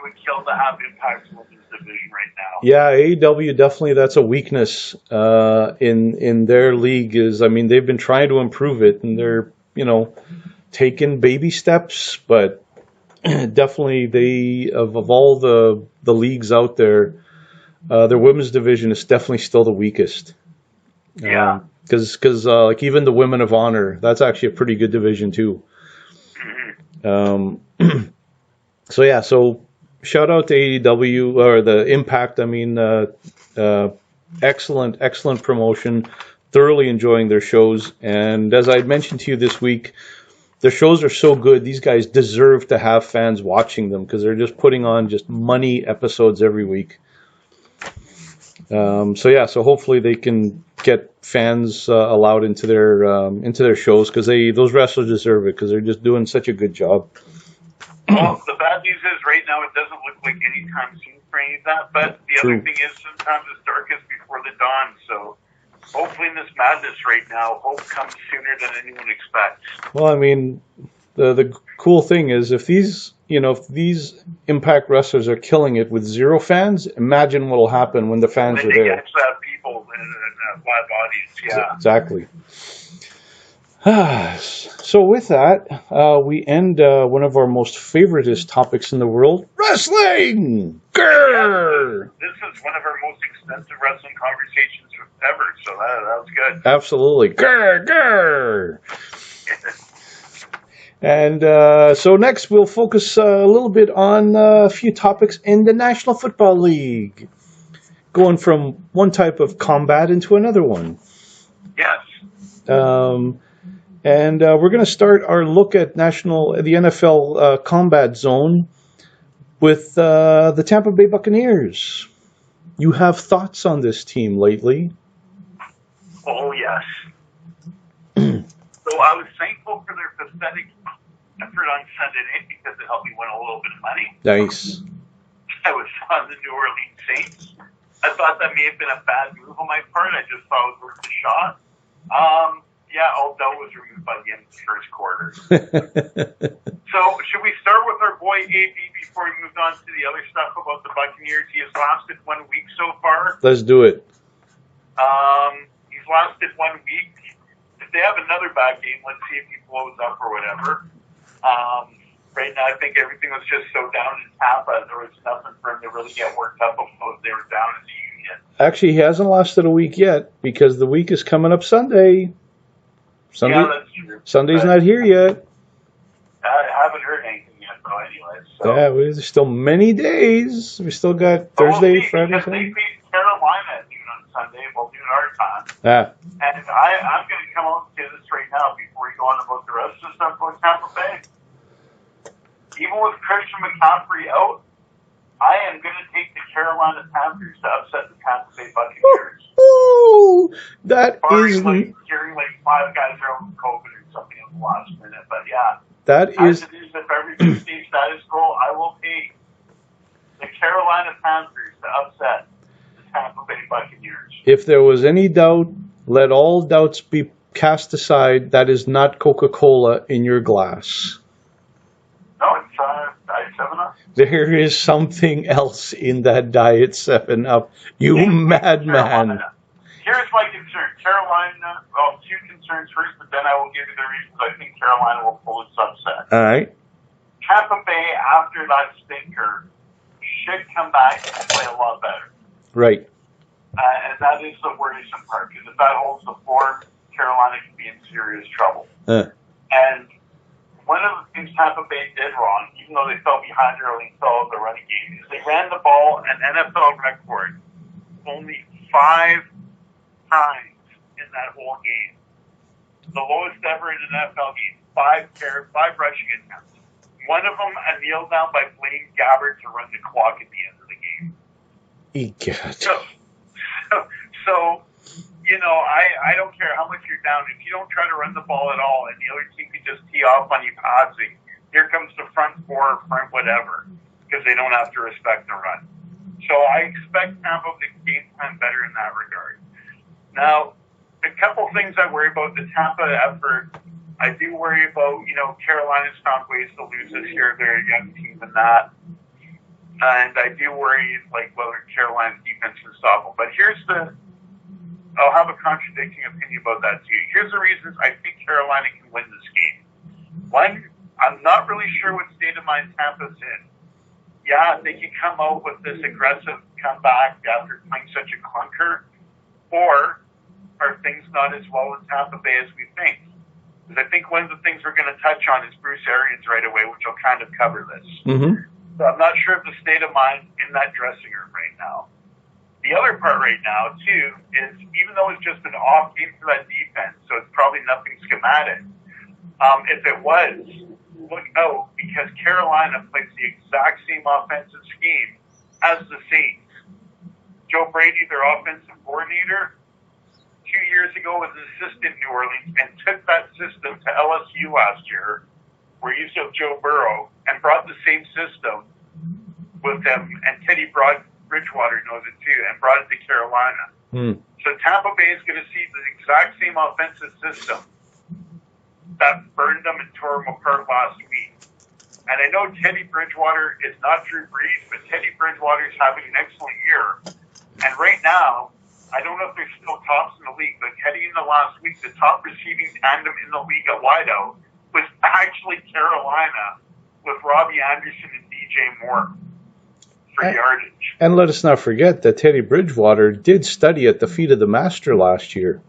would kill to have Impact's women's division right now. Yeah, AEW definitely, that's a weakness in their league. They've been trying to improve it, and they're taking baby steps, but definitely of all the leagues out there, their women's division is definitely still the weakest. Yeah. Because like even the Women of Honor, that's actually a pretty good division too. So shout out to AEW or the Impact. Excellent promotion. Thoroughly enjoying their shows. And as I mentioned to you this week, their shows are so good. These guys deserve to have fans watching them because they're just putting on just money episodes every week. So hopefully they can get fans allowed into their shows because those wrestlers deserve it because they're just doing such a good job. Well, the bad news is right now it doesn't look like any time soon for any of that. But the other thing is sometimes it's darkest before the dawn. So hopefully in this madness right now, hope comes sooner than anyone expects. Well, the cool thing is if these Impact wrestlers are killing it with zero fans, imagine what will happen when the fans are there. When they actually have people in a live audience, yeah. Exactly. So with that, we end one of our most favoritist topics in the world, wrestling! Grrr! Yeah, this is one of our most extensive wrestling conversations ever, so that was good. Absolutely. Grrr! Grrr! And so next we'll focus a little bit on a few topics in the National Football League, going from one type of combat into another one. Yes. And we're going to start our look at the NFL Combat Zone with the Tampa Bay Buccaneers. You have thoughts on this team lately? Oh, yes. So I was thankful for their pathetic effort on Sunday night because it helped me win a little bit of money. Nice. I was on the New Orleans Saints. I thought that may have been a bad move on my part. I just thought it was worth a shot. Yeah, all doubt was removed by the end of the first quarter. So, should we start with our boy AB before we move on to the other stuff about the Buccaneers? He has lasted 1 week so far. Let's do it. He's lasted 1 week. If they have another bad game, let's see if he blows up or whatever. Right now, I think everything was just so down in Tampa. There was nothing for him to really get worked up about. They were down in the Union. Actually, he hasn't lasted a week yet because the week is coming up Sunday. Yeah, that's true. Sunday's not here yet. I haven't heard anything yet, though, anyway. So. Yeah, there's still many days. We still got Thursday, Friday, Saturday. They beat Carolina at noon on Sunday. Well, noon our time. Ah. And I'm going to come out and say this right now before we go on about the rest of the stuff about Tampa Bay. Even with Christian McCaffrey out, I am going to take the Carolina Panthers to upset the Tampa Bay Buccaneers. Ooh, that is hearing like 5 guys are out with COVID or something at the last minute, but yeah. That is. As it is, if everything stays status quo, I will take the Carolina Panthers to upset the Tampa Bay Buccaneers. If there was any doubt, let all doubts be cast aside. That is not Coca-Cola in your glass. No, it's Diet 7-Up. There is something else in that Diet 7-Up. You madman. Here's my concern. Carolina, well, 2 concerns first, but then I will give you the reasons I think Carolina will pull its upset. All right. Tampa Bay, after that stinker, should come back and play a lot better. Right. And that is the worrisome part, because if that holds the form, Carolina can be in serious trouble. And one of the things Tampa Bay did wrong, even though they fell behind early and fell out of the running game, is they ran the ball an NFL record only 5 times in that whole game. The lowest ever in an NFL game. 5 rushing attempts. One of them a kneel down by Blaine Gabbert to run the clock at the end of the game. So you know, I don't care how much you're down. If you don't try to run the ball at all and the other team can just tee off on you passing, here comes the front 4, front whatever, because they don't have to respect the run. So I expect Tampa to game plan better in that regard. Now, a couple things I worry about the Tampa effort. I do worry about, you know, Carolina's found ways to lose this year. They're a young team in that. And I do worry, like, whether Carolina's defense can stop them. But I'll have a contradicting opinion about that too. Here's the reasons I think Carolina can win this game. One, I'm not really sure what state of mind Tampa's in. Yeah, they can come out with this aggressive comeback after playing such a clunker, or are things not as well in Tampa Bay as we think? Because I think one of the things we're going to touch on is Bruce Arians right away, which will kind of cover this. Mm-hmm. So I'm not sure of the state of mind in that dressing room right now. The other part right now, too, is even though it's just an off game for that defense, so it's probably nothing schematic, if it was, look out, because Carolina plays the exact same offensive scheme as the Saints. Joe Brady, their offensive coordinator, 2 years ago was an assistant in New Orleans and took that system to LSU last year, where he used to have Joe Burrow, and brought the same system with them, and Teddy Bridgewater knows it too, and brought it to Carolina. So Tampa Bay is going to see the exact same offensive system that burned them and tore them apart last week. And I know Teddy Bridgewater is not Drew Brees, but Teddy Bridgewater is having an excellent year. And right now, I don't know if they're still tops in the league, but heading into last week, the top receiving tandem in the league at wideout was actually Carolina with Robbie Anderson and DJ Moore. Yardage. And let us not forget that Teddy Bridgewater did study at the feet of the master last year.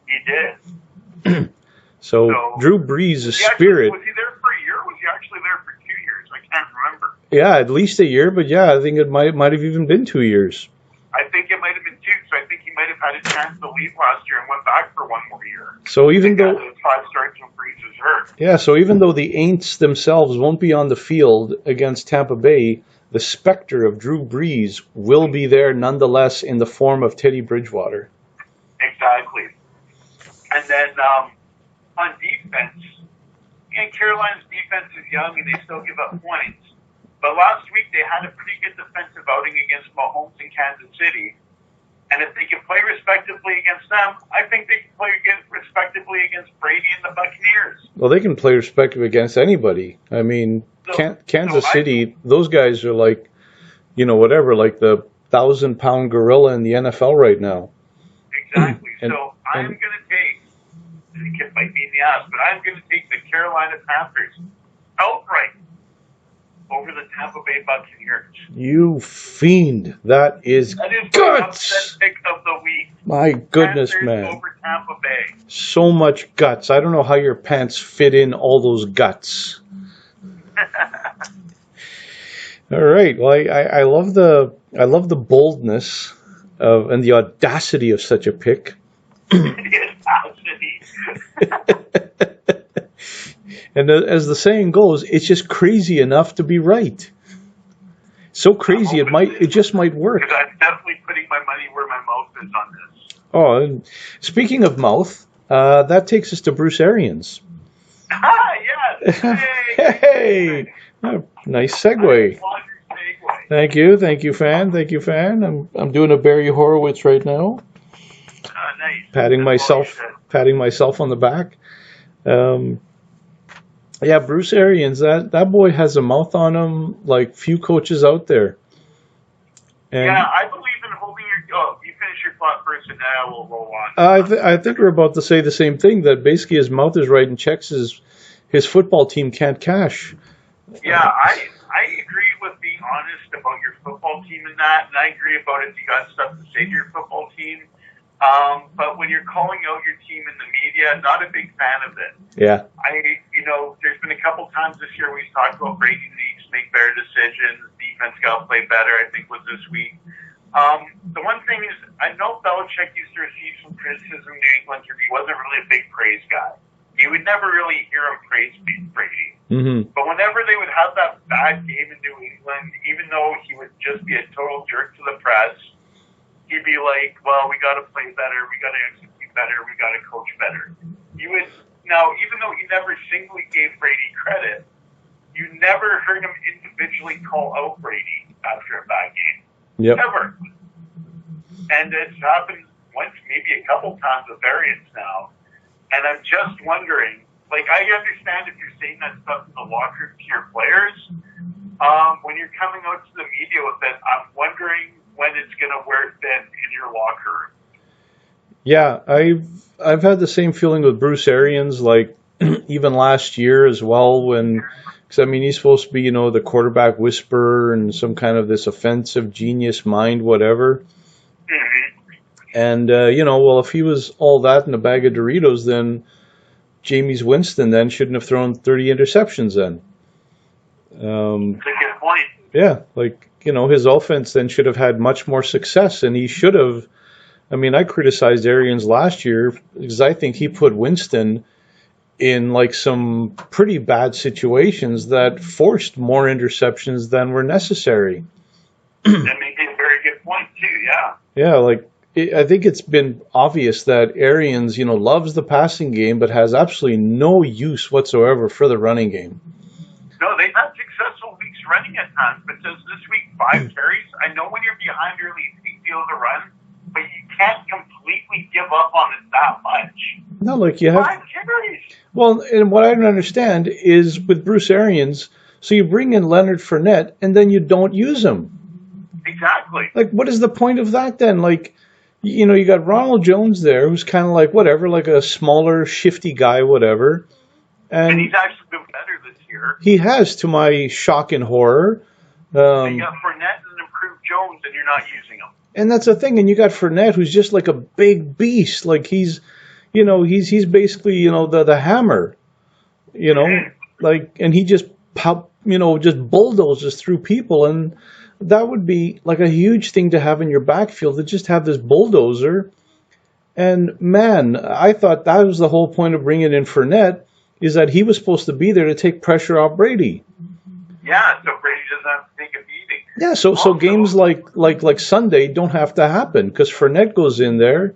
He did. so Drew Brees' spirit. Was he there for a year, or was he actually there for 2 years? I can't remember. Yeah, at least a year, but yeah, I think it might have even been 2 years. I think it might have been 2, so I think he might have had a chance to leave last year and went back for 1 more year. So even though 5 starts when Brees is hurt. Yeah, so even though the Aints themselves won't be on the field against Tampa Bay, the specter of Drew Brees will be there nonetheless in the form of Teddy Bridgewater. Exactly. And then on defense, Carolina's defense is young and they still give up points. But last week they had a pretty good defensive outing against Mahomes in Kansas City. And if they can play respectively against them, I think they can play respectively against Brady and the Buccaneers. Well, they can play respectively against anybody. I mean, Kansas City, those guys are like, whatever, like the 1,000-pound gorilla in the NFL right now. Exactly. So I'm going to take, the kid might be in the ass, but I'm going to take the Carolina Panthers outright over the Tampa Bay Buccaneers. You fiend. That is guts. The upset pick of the week. My goodness, Panthers man. Over Tampa Bay. So much guts. I don't know how your pants fit in all those guts. All right. Well, I love the boldness and the audacity of such a pick. The audacity. And as the saying goes, it's just crazy enough to be right. So crazy it just might work. Because I'm definitely putting my money where my mouth is on this. Oh, and speaking of mouth, that takes us to Bruce Arians. Ah, yes. Hey, nice segue. Thank you, fan. I'm doing a Barry Horowitz right now. Nice. Patting myself on the back. Yeah, Bruce Arians, that boy has a mouth on him like few coaches out there. And yeah, I believe in holding your. Oh, you finish your thought first, and then I will roll on. I think we're about to say the same thing. That basically his mouth is writing checks his football team can't cash. Yeah, I agree with being honest about your football team in that, and I agree about if you got stuff to say to your football team. But when you're calling out your team in the media, not a big fan of it. Yeah. There's been a couple times this year we've talked about Brady needs to make better decisions. Defense got to play better, I think, was this week. The one thing is, I know Belichick used to receive some criticism in New England because he wasn't really a big praise guy. You would never really hear him praise Brady. Mm-hmm. But whenever they would have that bad game in New England, even though he would just be a total jerk to the press, he'd be like, well, we got to play better, we got to execute better, we got to coach better. Now, even though he never singly gave Brady credit, you never heard him individually call out Brady after a bad game. Yep. Never. And it's happened once, maybe a couple times with Arians now. And I'm just wondering, like, I understand if you're saying that stuff in the locker room to your players. When you're coming out to the media with it, I'm wondering when it's going to wear thin in your locker room. Yeah, I've had the same feeling with Bruce Arians, like even last year as well, because he's supposed to be, the quarterback whisperer and some kind of this offensive genius mind, whatever. Mm-hmm. And, if he was all that in a bag of Doritos, then Jameis Winston then shouldn't have thrown 30 interceptions then. That's a good point. Yeah, his offense then should have had much more success, and he should have. I criticized Arians last year because I think he put Winston in some pretty bad situations that forced more interceptions than were necessary. That makes a very good point too. Yeah. Yeah, I think it's been obvious that Arians, loves the passing game but has absolutely no use whatsoever for the running game. No, they've had successful weeks running at times, but just this week, 5 carries. I know when you're behind early, it's a big deal to run, but you can't completely give up on it that much. No, you have 5 carries. Well, and what I don't understand is with Bruce Arians, so you bring in Leonard Fournette and then you don't use him. Exactly. What is the point of that then? You got Ronald Jones there, who's kind of whatever, a smaller, shifty guy, whatever. And he's actually been better this year. He has, to my shock and horror. You got Fournette and improved Jones, and you're not using him. And that's the thing. And you got Fournette, who's just a big beast. He's basically, the hammer. And he just just bulldozes through people. And that would be a huge thing to have in your backfield, to just have this bulldozer. And man, I thought that was the whole point of bringing in Fournette, is that he was supposed to be there to take pressure off Brady. Yeah, so Brady doesn't have to take a beating. Yeah, so games like Sunday don't have to happen because Fournette goes in there,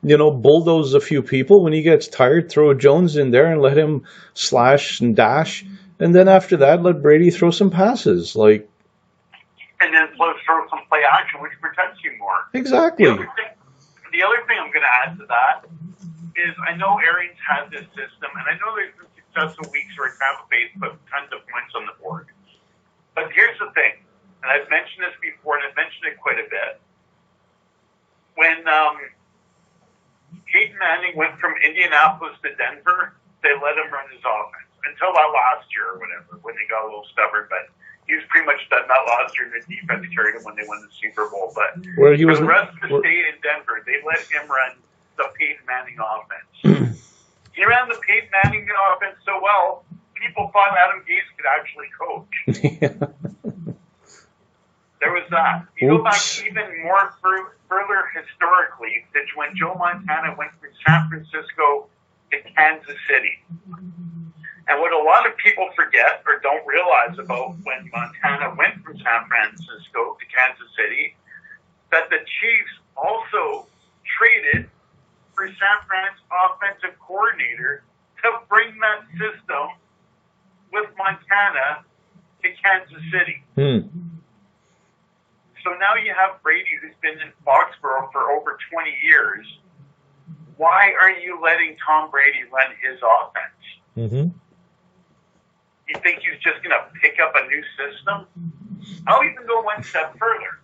bulldoze a few people. When he gets tired, throw Jones in there and let him slash and dash, and then after that, let Brady throw some passes. And then throw some play action, which protects you more. Exactly. The other thing I'm going to add to that is I know Arians has this system, and I know there's been successful weeks where Tampa Bay's put tons of points on the board. But here's the thing, and I've mentioned this before, and I've mentioned it quite a bit. When Peyton Manning went from Indianapolis to Denver, they let him run his offense until that last year or whatever, when they got a little stubborn. But he was pretty much done that last year, and the defense carried him when they won the Super Bowl. But for the rest of the stay in Denver, they let him run the Peyton Manning offense. He ran the Peyton Manning offense so well, people thought Adam Gase could actually coach. There was that. You go back even more further historically, it's when Joe Montana went from San Francisco to Kansas City. And what a lot of people forget or don't realize about when Montana went from San Francisco to Kansas City, that the Chiefs also traded for San Fran's offensive coordinator to bring that system with Montana to Kansas City. So now you have Brady, who's been in Foxborough for over 20 years. Why aren't you letting Tom Brady run his offense? You think he's just going to pick up a new system? I'll even go one step further.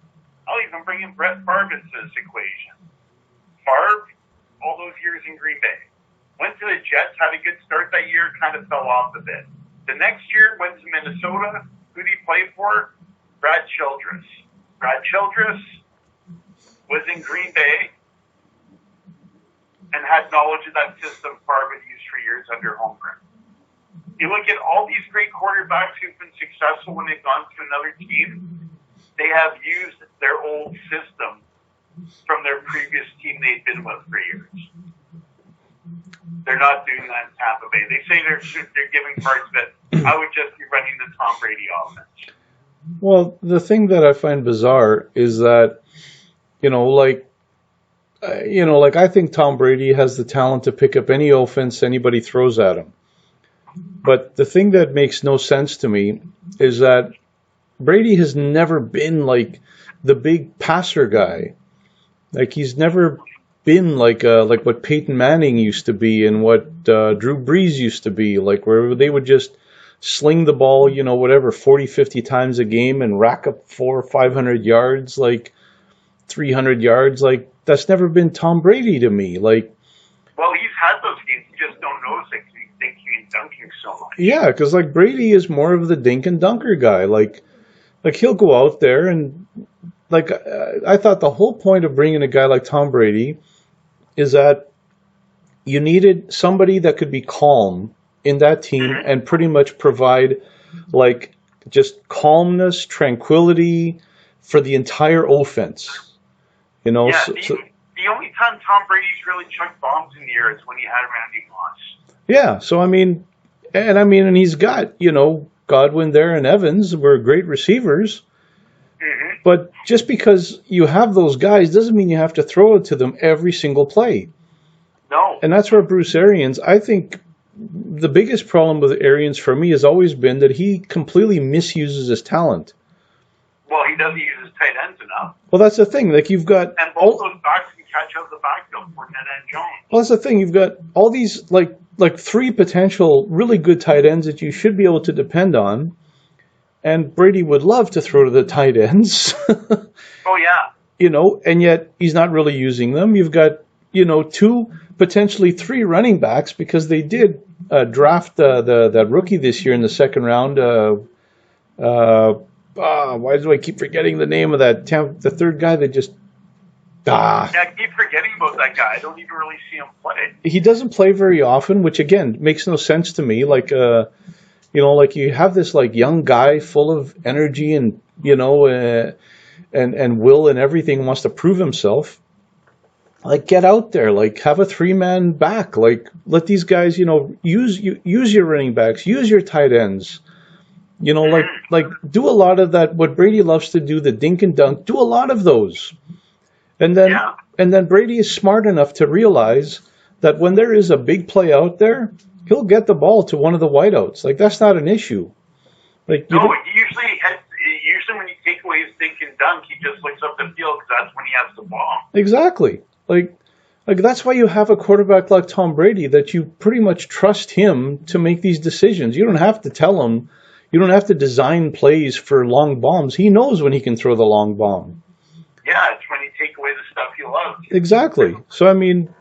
I'll even bring in Brett Favre into this equation. Favre, all those years in Green Bay, went to the Jets, had a good start that year, kind of fell off a bit. The next year, went to Minnesota. Who did he play for? Brad Childress. Brad Childress was in Green Bay and had knowledge of that system Favre had used for years under Holmgren. You look at all these great quarterbacks who've been successful when they've gone to another team, they have used their old system from their previous team they'd been with for years. They're not doing that in Tampa Bay. They say they're giving parts of it. I would just be running the Tom Brady offense. Well, the thing that I find bizarre is that, I think Tom Brady has the talent to pick up any offense anybody throws at him. But the thing that makes no sense to me is that Brady has never been like the big passer guy. Like he's never been like what Peyton Manning used to be and what Drew Brees used to be, like where they would just sling the ball, 40, 50 times a game and rack up 400 or 500 yards, like 300 yards. Like that's never been Tom Brady to me. Well, he's had those games. You just don't notice it because he's dinking and dunking so much. Yeah, because Brady is more of the dink and dunker guy. Like he'll go out there and I thought the whole point of bringing a guy like Tom Brady is that you needed somebody that could be calm in that team and pretty much provide just calmness, tranquility for the entire offense. Yeah, the only time Tom Brady's really chucked bombs in the air is when he had Randy Moss. Yeah, so and he's got, Godwin there and Evans were great receivers. But just because you have those guys doesn't mean you have to throw it to them every single play. No. And that's where Bruce Arians, I think the biggest problem with Arians for me has always been that he completely misuses his talent. Well, he doesn't use his tight ends enough. Well, that's the thing. You've got... And both those backs can catch out the backfield, Fournette and Jones. Well, that's the thing. You've got all these, three potential really good tight ends that you should be able to depend on. And Brady would love to throw to the tight ends. Oh, yeah. And yet he's not really using them. You've got, two, potentially three running backs because they did draft that rookie this year in the second round. Why do I keep forgetting the name of the third guy that just... Yeah, I keep forgetting about that guy. I don't even really see him play. He doesn't play very often, which, again, makes no sense to me. You have this young guy full of energy and and will and everything, wants to prove himself. Get out there, have a 3-man back. Let these guys, use your running backs, use your tight ends. You know, like do a lot of that. What Brady loves to do, the dink and dunk. Do a lot of those, and then Brady is smart enough to realize that when there is a big play out there, he'll get the ball to one of the wideouts. Like that's not an issue. Like no, usually when you take away his dink and dunk, he just looks up the field because that's when he has the ball. Exactly. Like that's why you have a quarterback like Tom Brady, that you pretty much trust him to make these decisions. You don't have to tell him. You don't have to design plays for long bombs. He knows when he can throw the long bomb. Yeah, it's when you take away the stuff you love. Exactly. So I mean,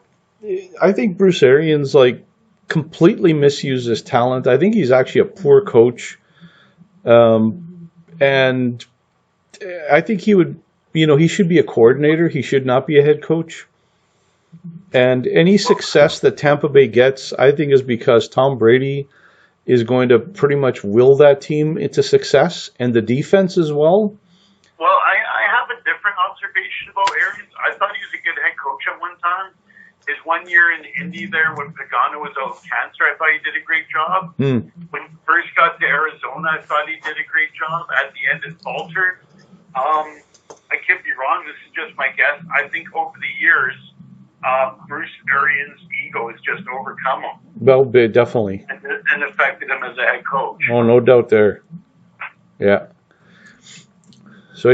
I think Bruce Arians like completely misuses talent. I think he's actually a poor coach. And I think he would, he should be a coordinator. He should not be a head coach. And any success that Tampa Bay gets, I think, is because Tom Brady is going to pretty much will that team into success, and the defense as well. Well, I have a different observation about Arians. I thought he was a good head coach at one time. His 1 year in Indy there when Pagano was out with cancer, I thought he did a great job. When he first got to Arizona, I thought he did a great job. At the end, it faltered. I could be wrong. This is just my guess. I think over the years, Bruce Arians' ego has just overcome him. Well, definitely. And affected him as a head coach. Oh, no doubt there. Yeah. So,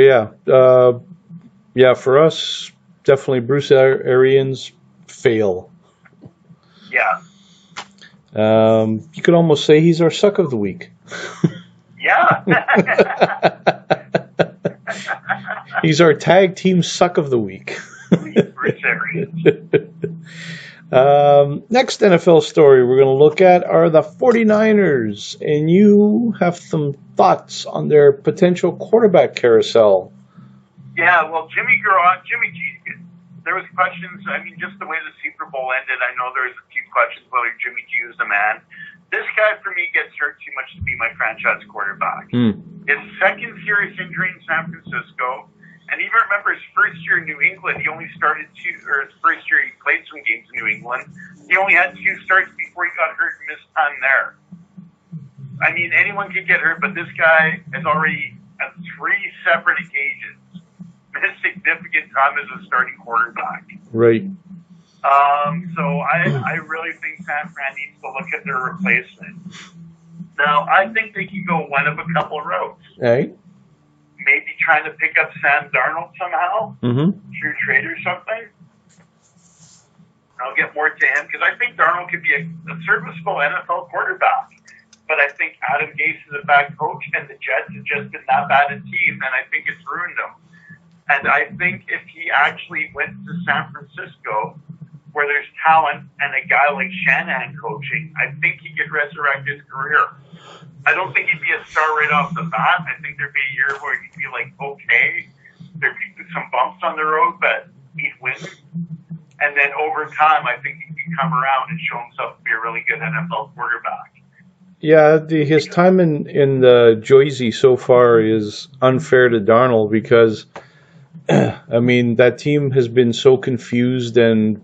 for us, definitely Bruce Arians, fail. Yeah. You could almost say he's our suck of the week. Yeah. He's our tag team suck of the week. Bruce Arians. Next NFL story we're going to look at are the 49ers, and you have some thoughts on their potential quarterback carousel. Yeah, well, Jimmy G, there was questions. I mean, just the way the Super Bowl ended, I know there was a few questions whether Jimmy G was the man. This guy, for me, gets hurt too much to be my franchise quarterback. His second serious injury in San Francisco, and even remember his first year in New England, he only started his first year he played some games in New England. He only had 2 starts before he got hurt and missed time there. I mean, anyone could get hurt, but this guy has already, on 3 separate occasions, missed significant time as a starting quarterback. Right. So I really think San Fran needs to look at their replacement. Now, I think they can go one of a couple of routes. Right. Maybe trying to pick up Sam Darnold somehow through trade or something. I'll get more to him because I think Darnold could be a serviceable NFL quarterback. But I think Adam Gase is a bad coach, and the Jets have just been that bad a team, and I think it's ruined them. And I think if he actually went to San Francisco, where there's talent and a guy like Shanahan coaching, I think he could resurrect his career. I don't think he'd be a star right off the bat. I think there'd be a year where he'd be like, okay, there'd be some bumps on the road, but he'd win. And then over time, I think he could come around and show himself to be a really good NFL quarterback. Yeah, his time in Jersey so far is unfair to Darnold because, I mean, that team has been so confused and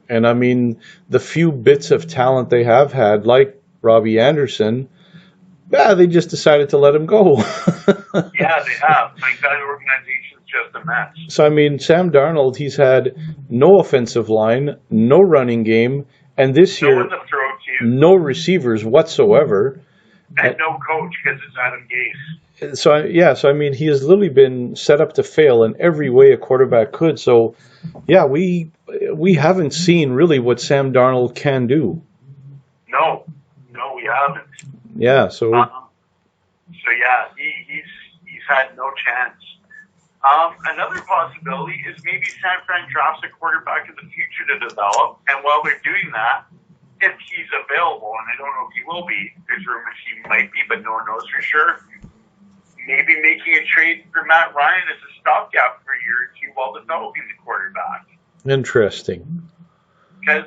I mean, the few bits of talent they have had, like Robbie Anderson, they just decided to let him go. Yeah, they have. Like, that organization's just a mess. So, I mean, Sam Darnold, he's had no offensive line, no running game, and this year, no receivers whatsoever. And no coach because it's Adam Gase. So I mean, he has literally been set up to fail in every way a quarterback could. So, yeah, we haven't seen really what Sam Darnold can do. No, we haven't. Yeah, so yeah, he's had no chance. Another possibility is maybe San Fran drafts a quarterback of the future to develop, and while they're doing that, if he's available, and I don't know if he will be, there's rumors he might be, but no one knows for sure, maybe making a trade for Matt Ryan as a stopgap for a year or 2 while developing the quarterback. Interesting. Because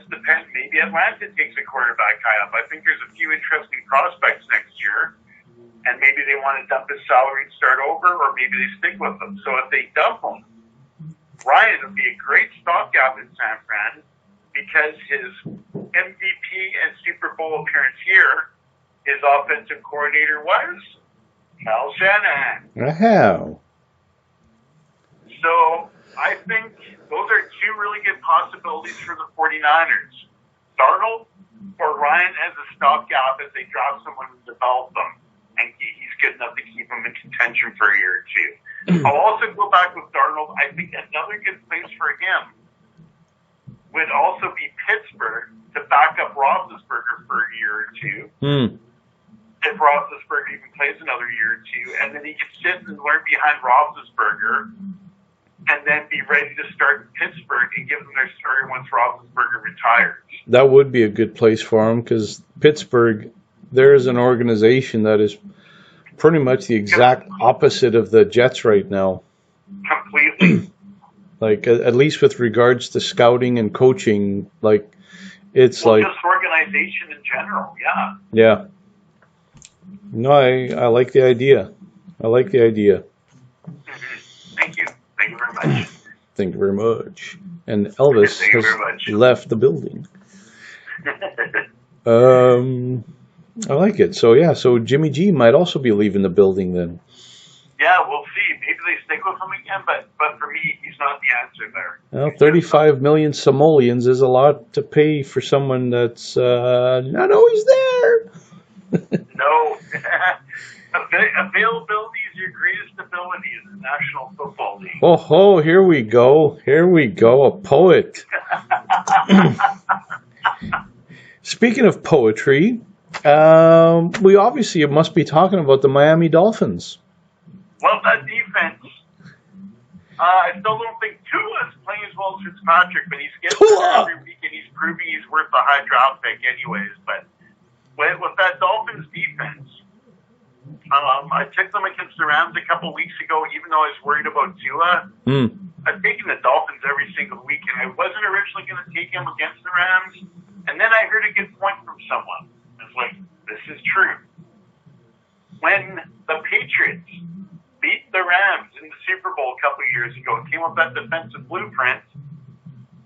maybe Atlanta takes a quarterback high up. I think there's a few interesting prospects next year, and maybe they want to dump his salary and start over, or maybe they stick with him. So if they dump him, Ryan would be a great stopgap in San Fran because his MVP and Super Bowl appearance here, his offensive coordinator was Kyle Shanahan. How? So I think those are two really good possibilities for the 49ers. Darnold or Ryan as a stopgap as they draft someone to develop them, and he's good enough to keep them in contention for a year or two. I'll also go back with Darnold. I think another good place for him would also be Pittsburgh to back up Roethlisberger for a year or two. If Roethlisberger even plays another year or two, and then he can sit and learn behind Roethlisberger, and then be ready to start in Pittsburgh and give them their starter once Roethlisberger retires. That would be a good place for him, because Pittsburgh, there is an organization that is pretty much the exact opposite of the Jets right now. Completely. Like, at least with regards to scouting and coaching, like, it's well, like... just organization in general, yeah. Yeah. No, I like the idea. I like the idea. Mm-hmm. Thank you. Thank you very much. Thank you very much. And Elvis has left the building. I like it. So, yeah, so Jimmy G might also be leaving the building then. Yeah, we'll see. Maybe they stick with him again, but for me, he's not the answer there. Well, 35 million Simoleons is a lot to pay for someone that's not always there. No. Availability is your greatest ability in the National Football League. Oh, here we go. Here we go. A poet. Speaking of poetry, we obviously must be talking about the Miami Dolphins. Well, that defense, I still don't think Tua's playing as well as Fitzpatrick, but he's getting better every week, and he's proving he's worth a high draft pick anyways. But with that Dolphins defense, I took them against the Rams a couple weeks ago, even though I was worried about Tua. I've taken the Dolphins every single week, and I wasn't originally going to take him against the Rams. And then I heard a good point from someone. I was like, this is true. When the Patriots beat the Rams in the Super Bowl a couple of years ago and came up with that defensive blueprint,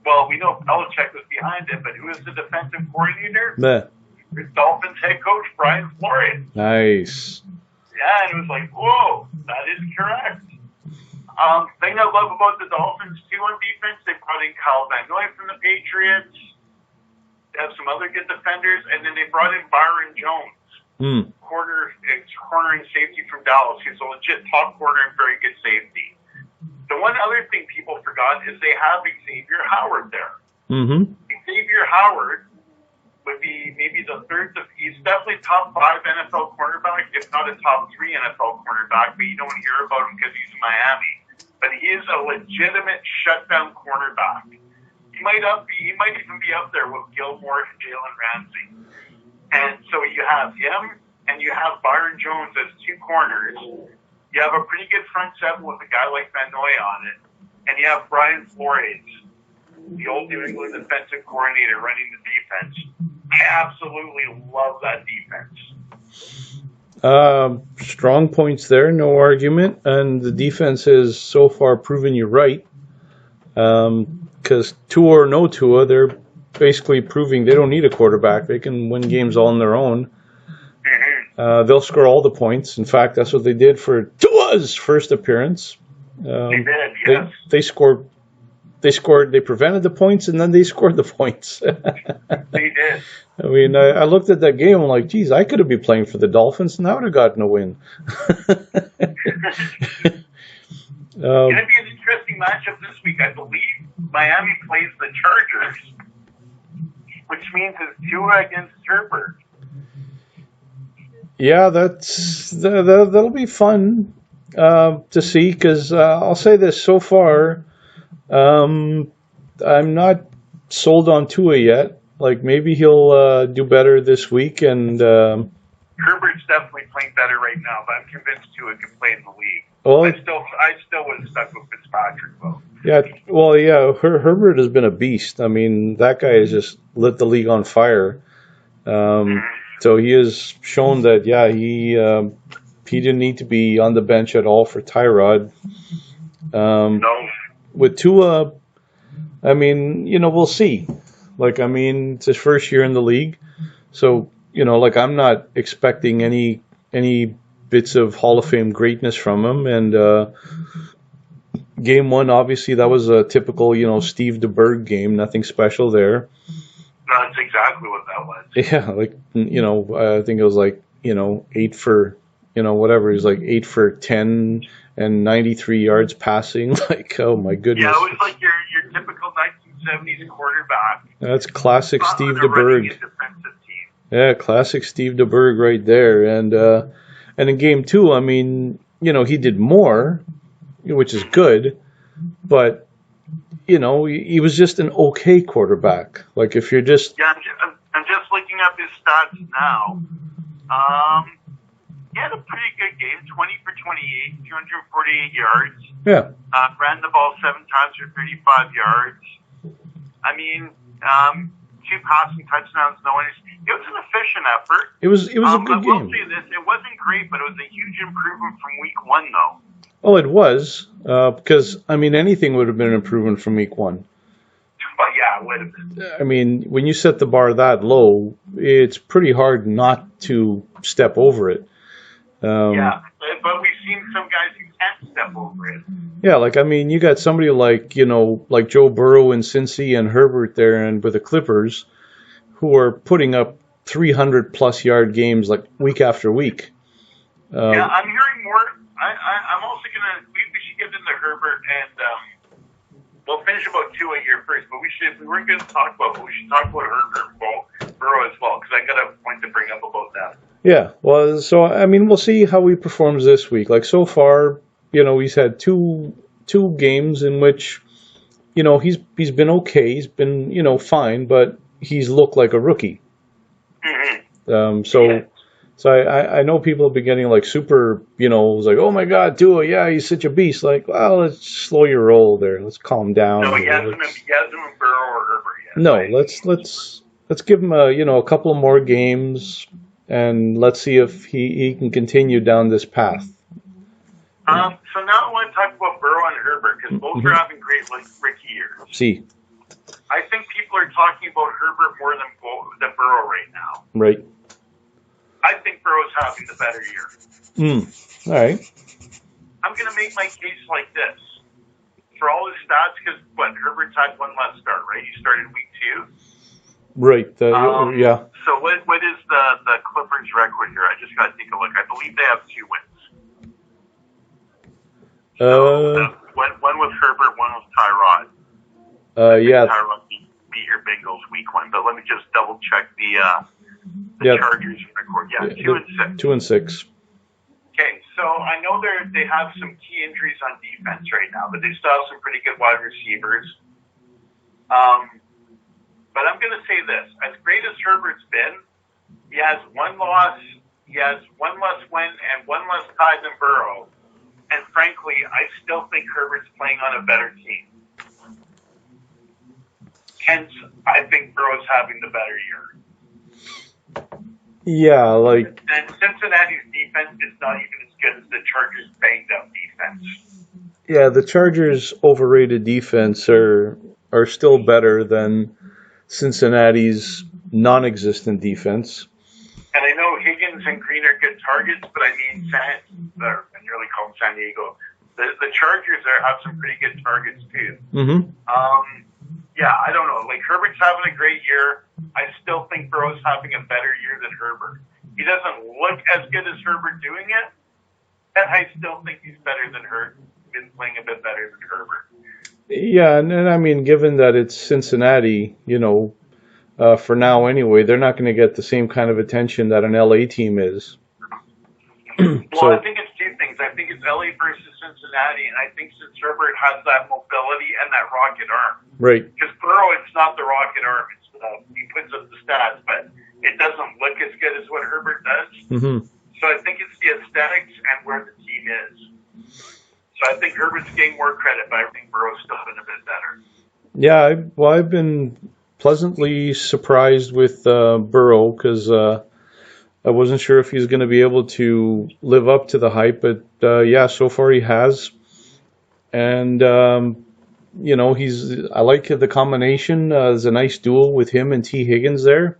well, we know Belichick was behind it, but who was the defensive coordinator? The Dolphins head coach, Brian Flores. Nice. Yeah, and it was like, whoa, that is correct. Thing I love about the Dolphins, too, on defense, they brought in Kyle Van Noy from the Patriots. They have some other good defenders, and then they brought in Byron Jones, corner and safety from Dallas. He's a legit top corner and very good safety. The one other thing people forgot is they have Xavier Howard there. Xavier Howard would be maybe the third. He's definitely top 5 NFL cornerback, if not a top 3 NFL cornerback, but you don't hear about him because he's in Miami. But he is a legitimate shutdown cornerback. He might even be up there with Gilmore and Jalen Ramsey. And so you have him, and you have Byron Jones as 2 corners. You have a pretty good front seven with a guy like Van Noy on it. And you have Brian Flores, the old New England defensive coordinator, running the defense. I absolutely love that defense. Strong points there, no argument. And the defense has so far proven you right. Because Tua or no Tua, they're basically proving they don't need a quarterback. They can win games all on their own. They'll score all the points. In fact, that's what they did for Tua's first appearance. They did, yes. They prevented the points, and then they scored the points. They did. I mean, I looked at that game, I'm like, geez, I could have been playing for the Dolphins, and I would have gotten a win. It's going to be an interesting matchup this week. I believe Miami plays the Chargers, which means it's Tua against Herbert. Yeah, that'll be fun to see, because I'll say this, so far, I'm not sold on Tua yet. Like, maybe he'll do better this week, and Herbert's definitely playing better right now, but I'm convinced Tua can play in the league. Well, I still would have stuck with Fitzpatrick, though. Yeah, well, yeah, Herbert has been a beast. I mean, that guy has just lit the league on fire. So he has shown that, yeah, he didn't need to be on the bench at all for Tyrod. No. With Tua, I mean, we'll see. Like, I mean, it's his first year in the league. So, like, I'm not expecting any bits of Hall of Fame greatness from him. And game one, obviously, that was a typical, Steve DeBerg game. Nothing special there. That's exactly what that was. Yeah, like, I think it was like, 8 for, whatever. He was like 8 for 10 and 93 yards passing. Like, oh my goodness. Yeah, it was like your typical 1970s quarterback. That's classic Steve DeBerg. Yeah, classic Steve DeBerg right there. And in game two, I mean, he did more, which is good, but he was just an okay quarterback. Like if you're just I'm just looking up his stats now. He had a pretty good game, 20 for 28, 248 yards. Yeah. Ran the ball 7 times for 35 yards. I mean, 2 passing touchdowns, no interceptions. It was an efficient effort. It was a good game. I will say this, it wasn't great, but it was a huge improvement from week 1, though. Oh, it was, because, I mean, anything would have been an improvement from week 1. But yeah, it would have been. I mean, when you set the bar that low, it's pretty hard not to step over it. Yeah, but we've seen some guys who can't step over it. Yeah, like, I mean, you got somebody like, like Joe Burrow and Cincy and Herbert there and with the Clippers who are putting up 300-plus yard games like week after week. Yeah, I'm hearing more. I'm also going to, we should get into Herbert and we'll finish about Tua here first, but we weren't going to talk about, but we should talk about Herbert and Burrow as well, because I got a point to bring up about that. Yeah, well, so, I mean, we'll see how he performs this week. Like, so far, he's had two games in which, he's been okay. He's been, fine, but he's looked like a rookie. Mm-hmm. So I know people have been getting, like, super, like, oh, my God, Tua, yeah, he's such a beast. Like, well, let's slow your roll there. Let's calm down. No, he hasn't been Burrow or Herbert yet. No, right? Let's give him, a couple of more games, and let's see if he can continue down this path. So now I want to talk about Burrow and Herbert, because both are having great rookie years. See. I think people are talking about Herbert more than Burrow right now. Right. I think Burrow's having the better year. All right. I'm going to make my case like this. For all his stats, because Herbert's had one less start, right? He started week 2. Right. Yeah. So what is the Clippers' record here? I just got to take a look. I believe they have 2 wins. One with Herbert, one with Tyrod. Yeah. Tyrod beat your Bengals week 1, but let me just double check the Chargers record. Yeah, 2-6. 2-6. Okay, so I know they have some key injuries on defense right now, but they still have some pretty good wide receivers. But I'm going to say this: as great as Herbert's been, he has 1 loss, he has 1 less win, and 1 less tie than Burrow. And frankly, I still think Herbert's playing on a better team. Hence, I think Burrow's having the better year. Yeah, like... And Cincinnati's defense is not even as good as the Chargers' banged-up defense. Yeah, the Chargers' overrated defense are still better than Cincinnati's non-existent defense. And I know Higgins and Green are good targets, but I mean, I nearly call them San Diego. The Chargers have some pretty good targets too. Mm-hmm. Yeah, I don't know. Like, Herbert's having a great year. I still think Burrow's having a better year than Herbert. He doesn't look as good as Herbert doing it, and I still think he's better than Herbert. Been playing a bit better than Herbert. Yeah, and I mean, given that it's Cincinnati, for now anyway, they're not going to get the same kind of attention that an LA team is. Well, I think it's 2 things. I think it's LA versus Cincinnati, and I think since Herbert has that mobility and that rocket arm. Right. Because Burrow, it's not the rocket arm. It's he puts up the stats, but it doesn't look as good as what Herbert does. Mm-hmm. So I think it's the aesthetics and where the team is. So I think Herbert's getting more credit, but I think Burrow's still been a bit better. Yeah, I've been pleasantly surprised with Burrow because I wasn't sure if he was going to be able to live up to the hype, but yeah, so far he has. And I like the combination. There's a nice duel with him and T. Higgins there.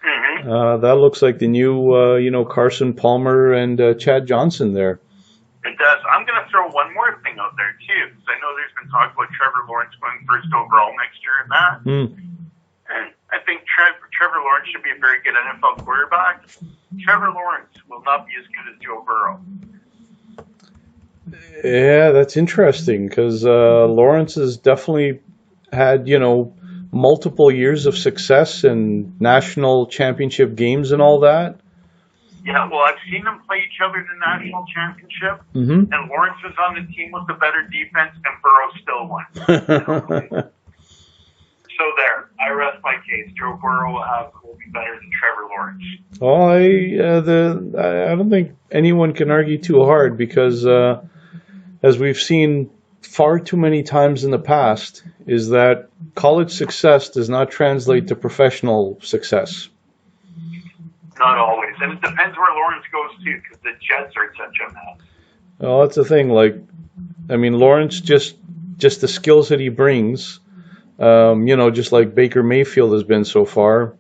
Mm-hmm. That looks like the new, Carson Palmer and Chad Johnson there. It does. I'm going to throw one more thing out there, too, because I know there's been talk about Trevor Lawrence going first overall next year and that. And I think Trevor Lawrence should be a very good NFL quarterback. Trevor Lawrence will not be as good as Joe Burrow. Yeah, that's interesting because Lawrence has definitely had, multiple years of success and national championship games and all that. Yeah, well, I've seen them play each other in the national championship, and Lawrence was on the team with the better defense, and Burrow still won. So there, I rest my case. Joe Burrow will be better than Trevor Lawrence. Well, I don't think anyone can argue too hard because, as we've seen far too many times in the past, is that college success does not translate to professional success. Not always. And it depends where Lawrence goes, too, because the Jets are such a mess. Well, that's the thing. Lawrence, just the skills that he brings, just like Baker Mayfield has been so far,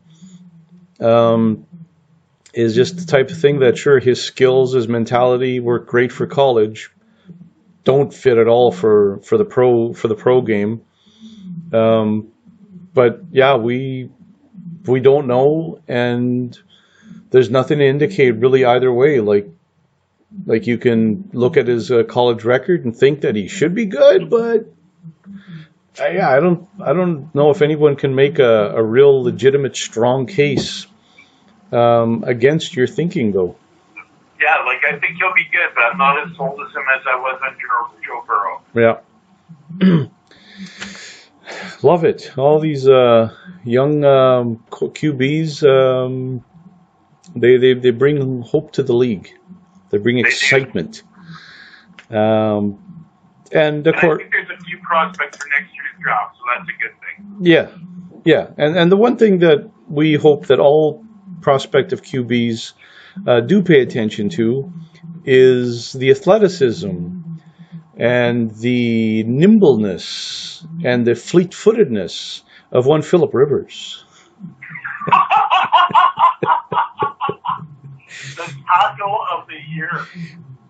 is just the type of thing that, sure, his skills, his mentality work great for college, don't fit at all for the pro game. But yeah, we don't know, and there's nothing to indicate really either way. Like you can look at his college record and think that he should be good, but I don't know if anyone can make a real legitimate strong case against your thinking, though. Yeah, I think he'll be good, but I'm not as sold as him as I was on Joe Burrow. Yeah. Love it. All these young QBs, they bring hope to the league. They bring excitement. And of course, I think there's a few prospects for next year's draft, so that's a good thing. Yeah. And the one thing that we hope that all prospective QBs do pay attention to is the athleticism and the nimbleness and the fleet-footedness of one Phillip Rivers. The tackle of the year.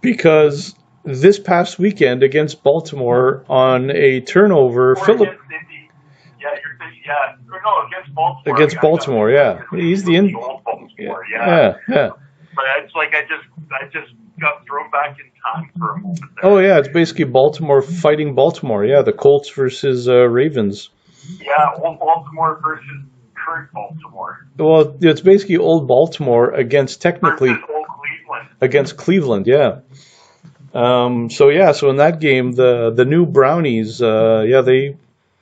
Because this past weekend against Baltimore on a turnover, Phillip. Against Baltimore. Against Baltimore, yeah. He's the old Baltimore, yeah. But it's like I just got thrown back in time for a moment there. Oh yeah, it's basically Baltimore fighting Baltimore. Yeah, the Colts versus Ravens. Yeah, old Baltimore versus current Baltimore. Well, it's basically old Baltimore against technically versus old Cleveland. Against Cleveland, yeah. So in that game, the new Brownies, they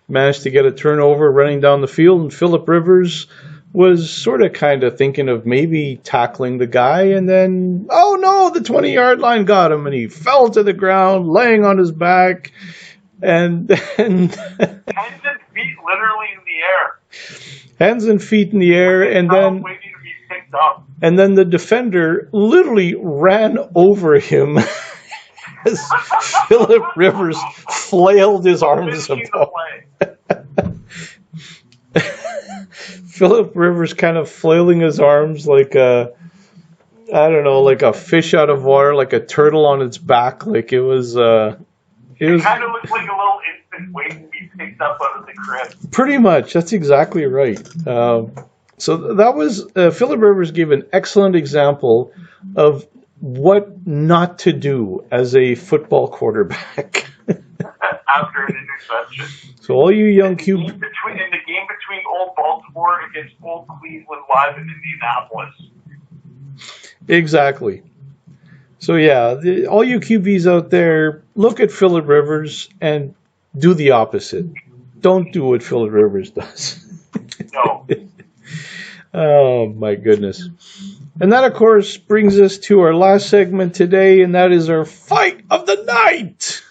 managed to get a turnover running down the field, and Phillip Rivers was sort of kind of thinking of maybe tackling the guy, and then, oh no, the 20-yard line got him, and he fell to the ground, laying on his back, and then... Hands and feet literally in the air. Hands and feet in the air, and then... waiting to be picked up. And then the defender literally ran over him as Phillip Rivers flailed his arms about. Phillip Rivers kind of flailing his arms like a fish out of water, like a turtle on its back. Like it kind of looks like a little infant waiting to be picked up out of the crib. Pretty much. That's exactly right. So that was, Phillip Rivers gave an excellent example of what not to do as a football quarterback. After an interception. So all you young in the game between old Baltimore against old Cleveland live in Indianapolis. Exactly. So all you QBs out there, look at Phillip Rivers and do the opposite. Don't do what Phillip Rivers does. No. Oh my goodness. And that, of course, brings us to our last segment today, and that is our fight of the night.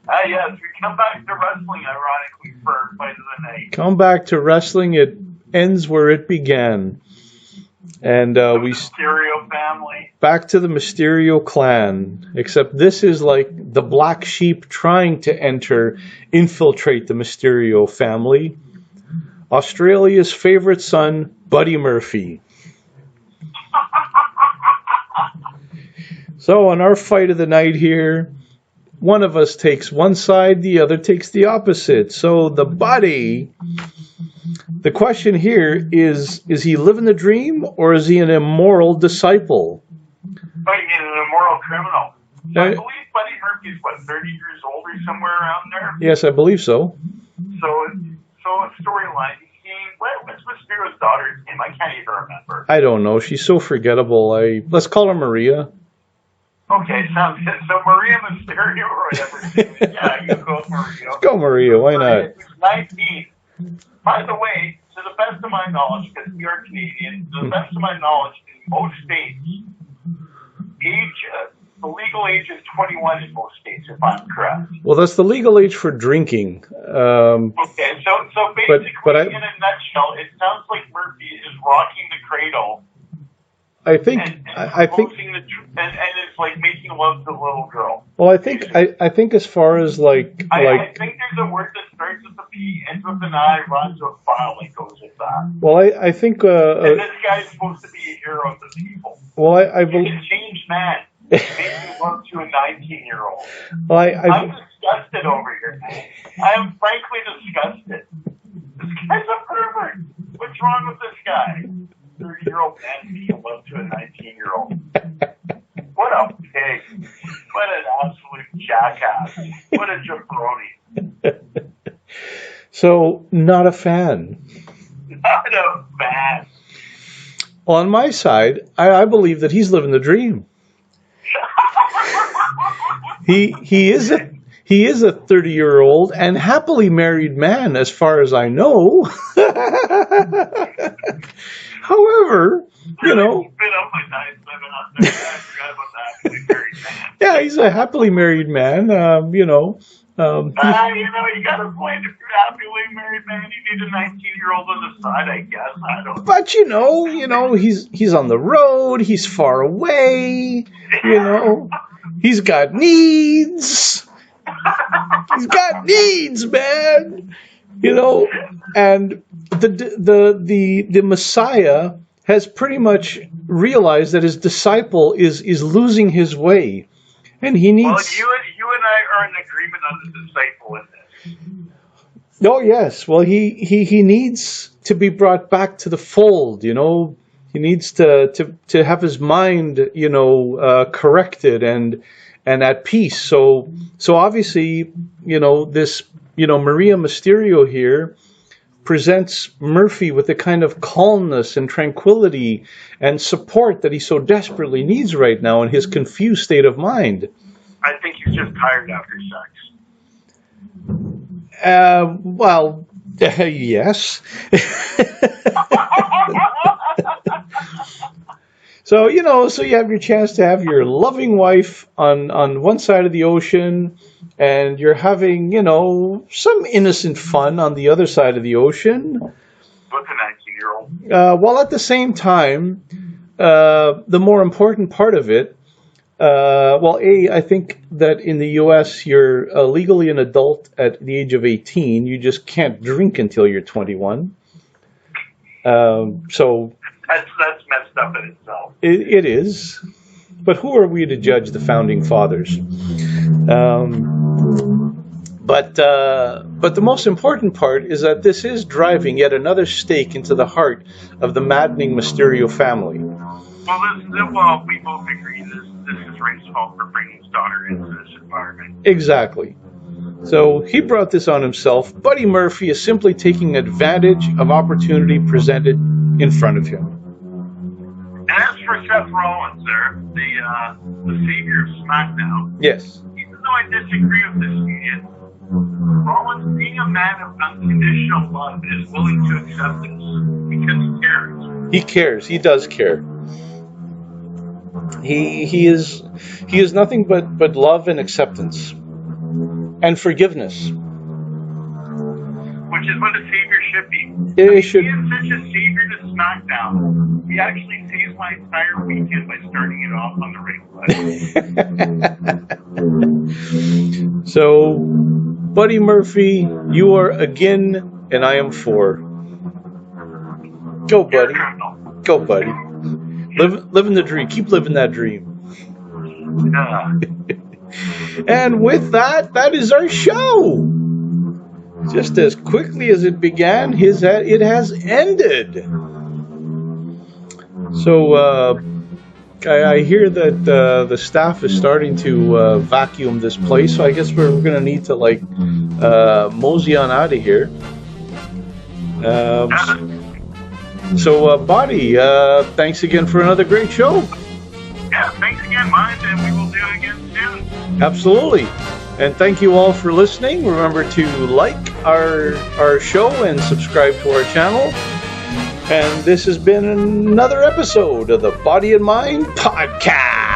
Yes, we come back to wrestling, ironically, for our fight of the night. Come back to wrestling. It ends where it began. And we Mysterio family. Back to the Mysterio clan. Except this is like the black sheep trying to infiltrate the Mysterio family. Australia's favorite son, Buddy Murphy. So on our fight of the night here, one of us takes one side, the other takes the opposite. So the buddy, the question here is he living the dream or is he an immoral disciple? Oh, you mean an immoral criminal? So I believe Buddy Murphy's, 30 years old or somewhere around there? Yes, I believe so. So a storyline. What's Mysterio's daughter's name? I can't even remember. I don't know. She's so forgettable. Let's call her Maria. Okay, sounds good. So Maria Mysterio or whatever. Yeah, you go Maria. Let's go Maria. Why not? She's 19. By the way, to the best of my knowledge, because we are Canadian, to the best of my knowledge, in most states, the legal age is 21 in most states, if I'm correct. Well, that's the legal age for drinking. Okay, so basically, but in a nutshell, it sounds like Murphy is rocking the cradle. I think, and it's like making love to the little girl. Well, I think as far as I think there's a word that starts with a P, ends with an I, runs with a file, and goes with that. Well, I think. And this guy's supposed to be a hero of the people. Well, I believe. He's a changed man. Making love to a 19-year-old. Well, I'm disgusted over here. I am frankly disgusted. This guy's a pervert. What's wrong with this guy? 30-year-old man making love to a 19-year-old. What a pig. What an absolute jackass. What a jabroni. So, not a fan. Not a fan. Well, on my side, I believe that he's living the dream. He is a 30-year-old and happily married man, as far as I know. However, yeah, he's a happily married man. You got a point. If you're a happily married man, you need a 19-year-old on the side, I guess. I don't know. But he's on the road. He's far away. He's got needs. He's got needs, man. And the Messiah has pretty much realized that his disciple is losing his way, and he needs. Well, you and I are in agreement on the disciple in this. Oh yes, well he needs to be brought back to the fold. He needs to have his mind, corrected and at peace. So obviously, this, Maria Mysterio here presents Murphy with the kind of calmness and tranquility and support that he so desperately needs right now in his confused state of mind. I think he's just tired after sex. Well, yes. So you have your chance to have your loving wife on one side of the ocean, and you're having, some innocent fun on the other side of the ocean. With a 19-year-old. While at the same time, the more important part of it, I think that in the U.S. you're legally an adult at the age of 18. You just can't drink until you're 21. So that's messed up in itself. It is. But who are we to judge the founding fathers? But the most important part is that this is driving yet another stake into the heart of the maddening Mysterio family. Well, we both agree this is Ray's fault for bringing his daughter into this environment. Exactly. So he brought this on himself. Buddy Murphy is simply taking advantage of opportunity presented in front of him. And as for Seth Rollins there, the savior of SmackDown, yes. Even though I disagree with this union, Rollins, being a man of unconditional love, is willing to accept this because he cares. He cares. He does care. He is nothing but love and acceptance and forgiveness. Which is what a savior should be. He should. He is such a savior to SmackDown. He actually saves my entire weekend by starting it off on the right foot. So, Buddy Murphy, you are again, and I am for. Go, buddy. Go, buddy. Living the dream. Keep living that dream. Yeah. And with that, that is our show. Just as quickly as it began, it has ended. So I hear that the staff is starting to vacuum this place, so I guess we're going to need to mosey on out of here. So, Buddy, thanks again for another great show. Yeah, thanks again, Mike, and we will do it again soon. Absolutely. And thank you all for listening. Remember to like our show and subscribe to our channel. And this has been another episode of the Body and Mind Podcast.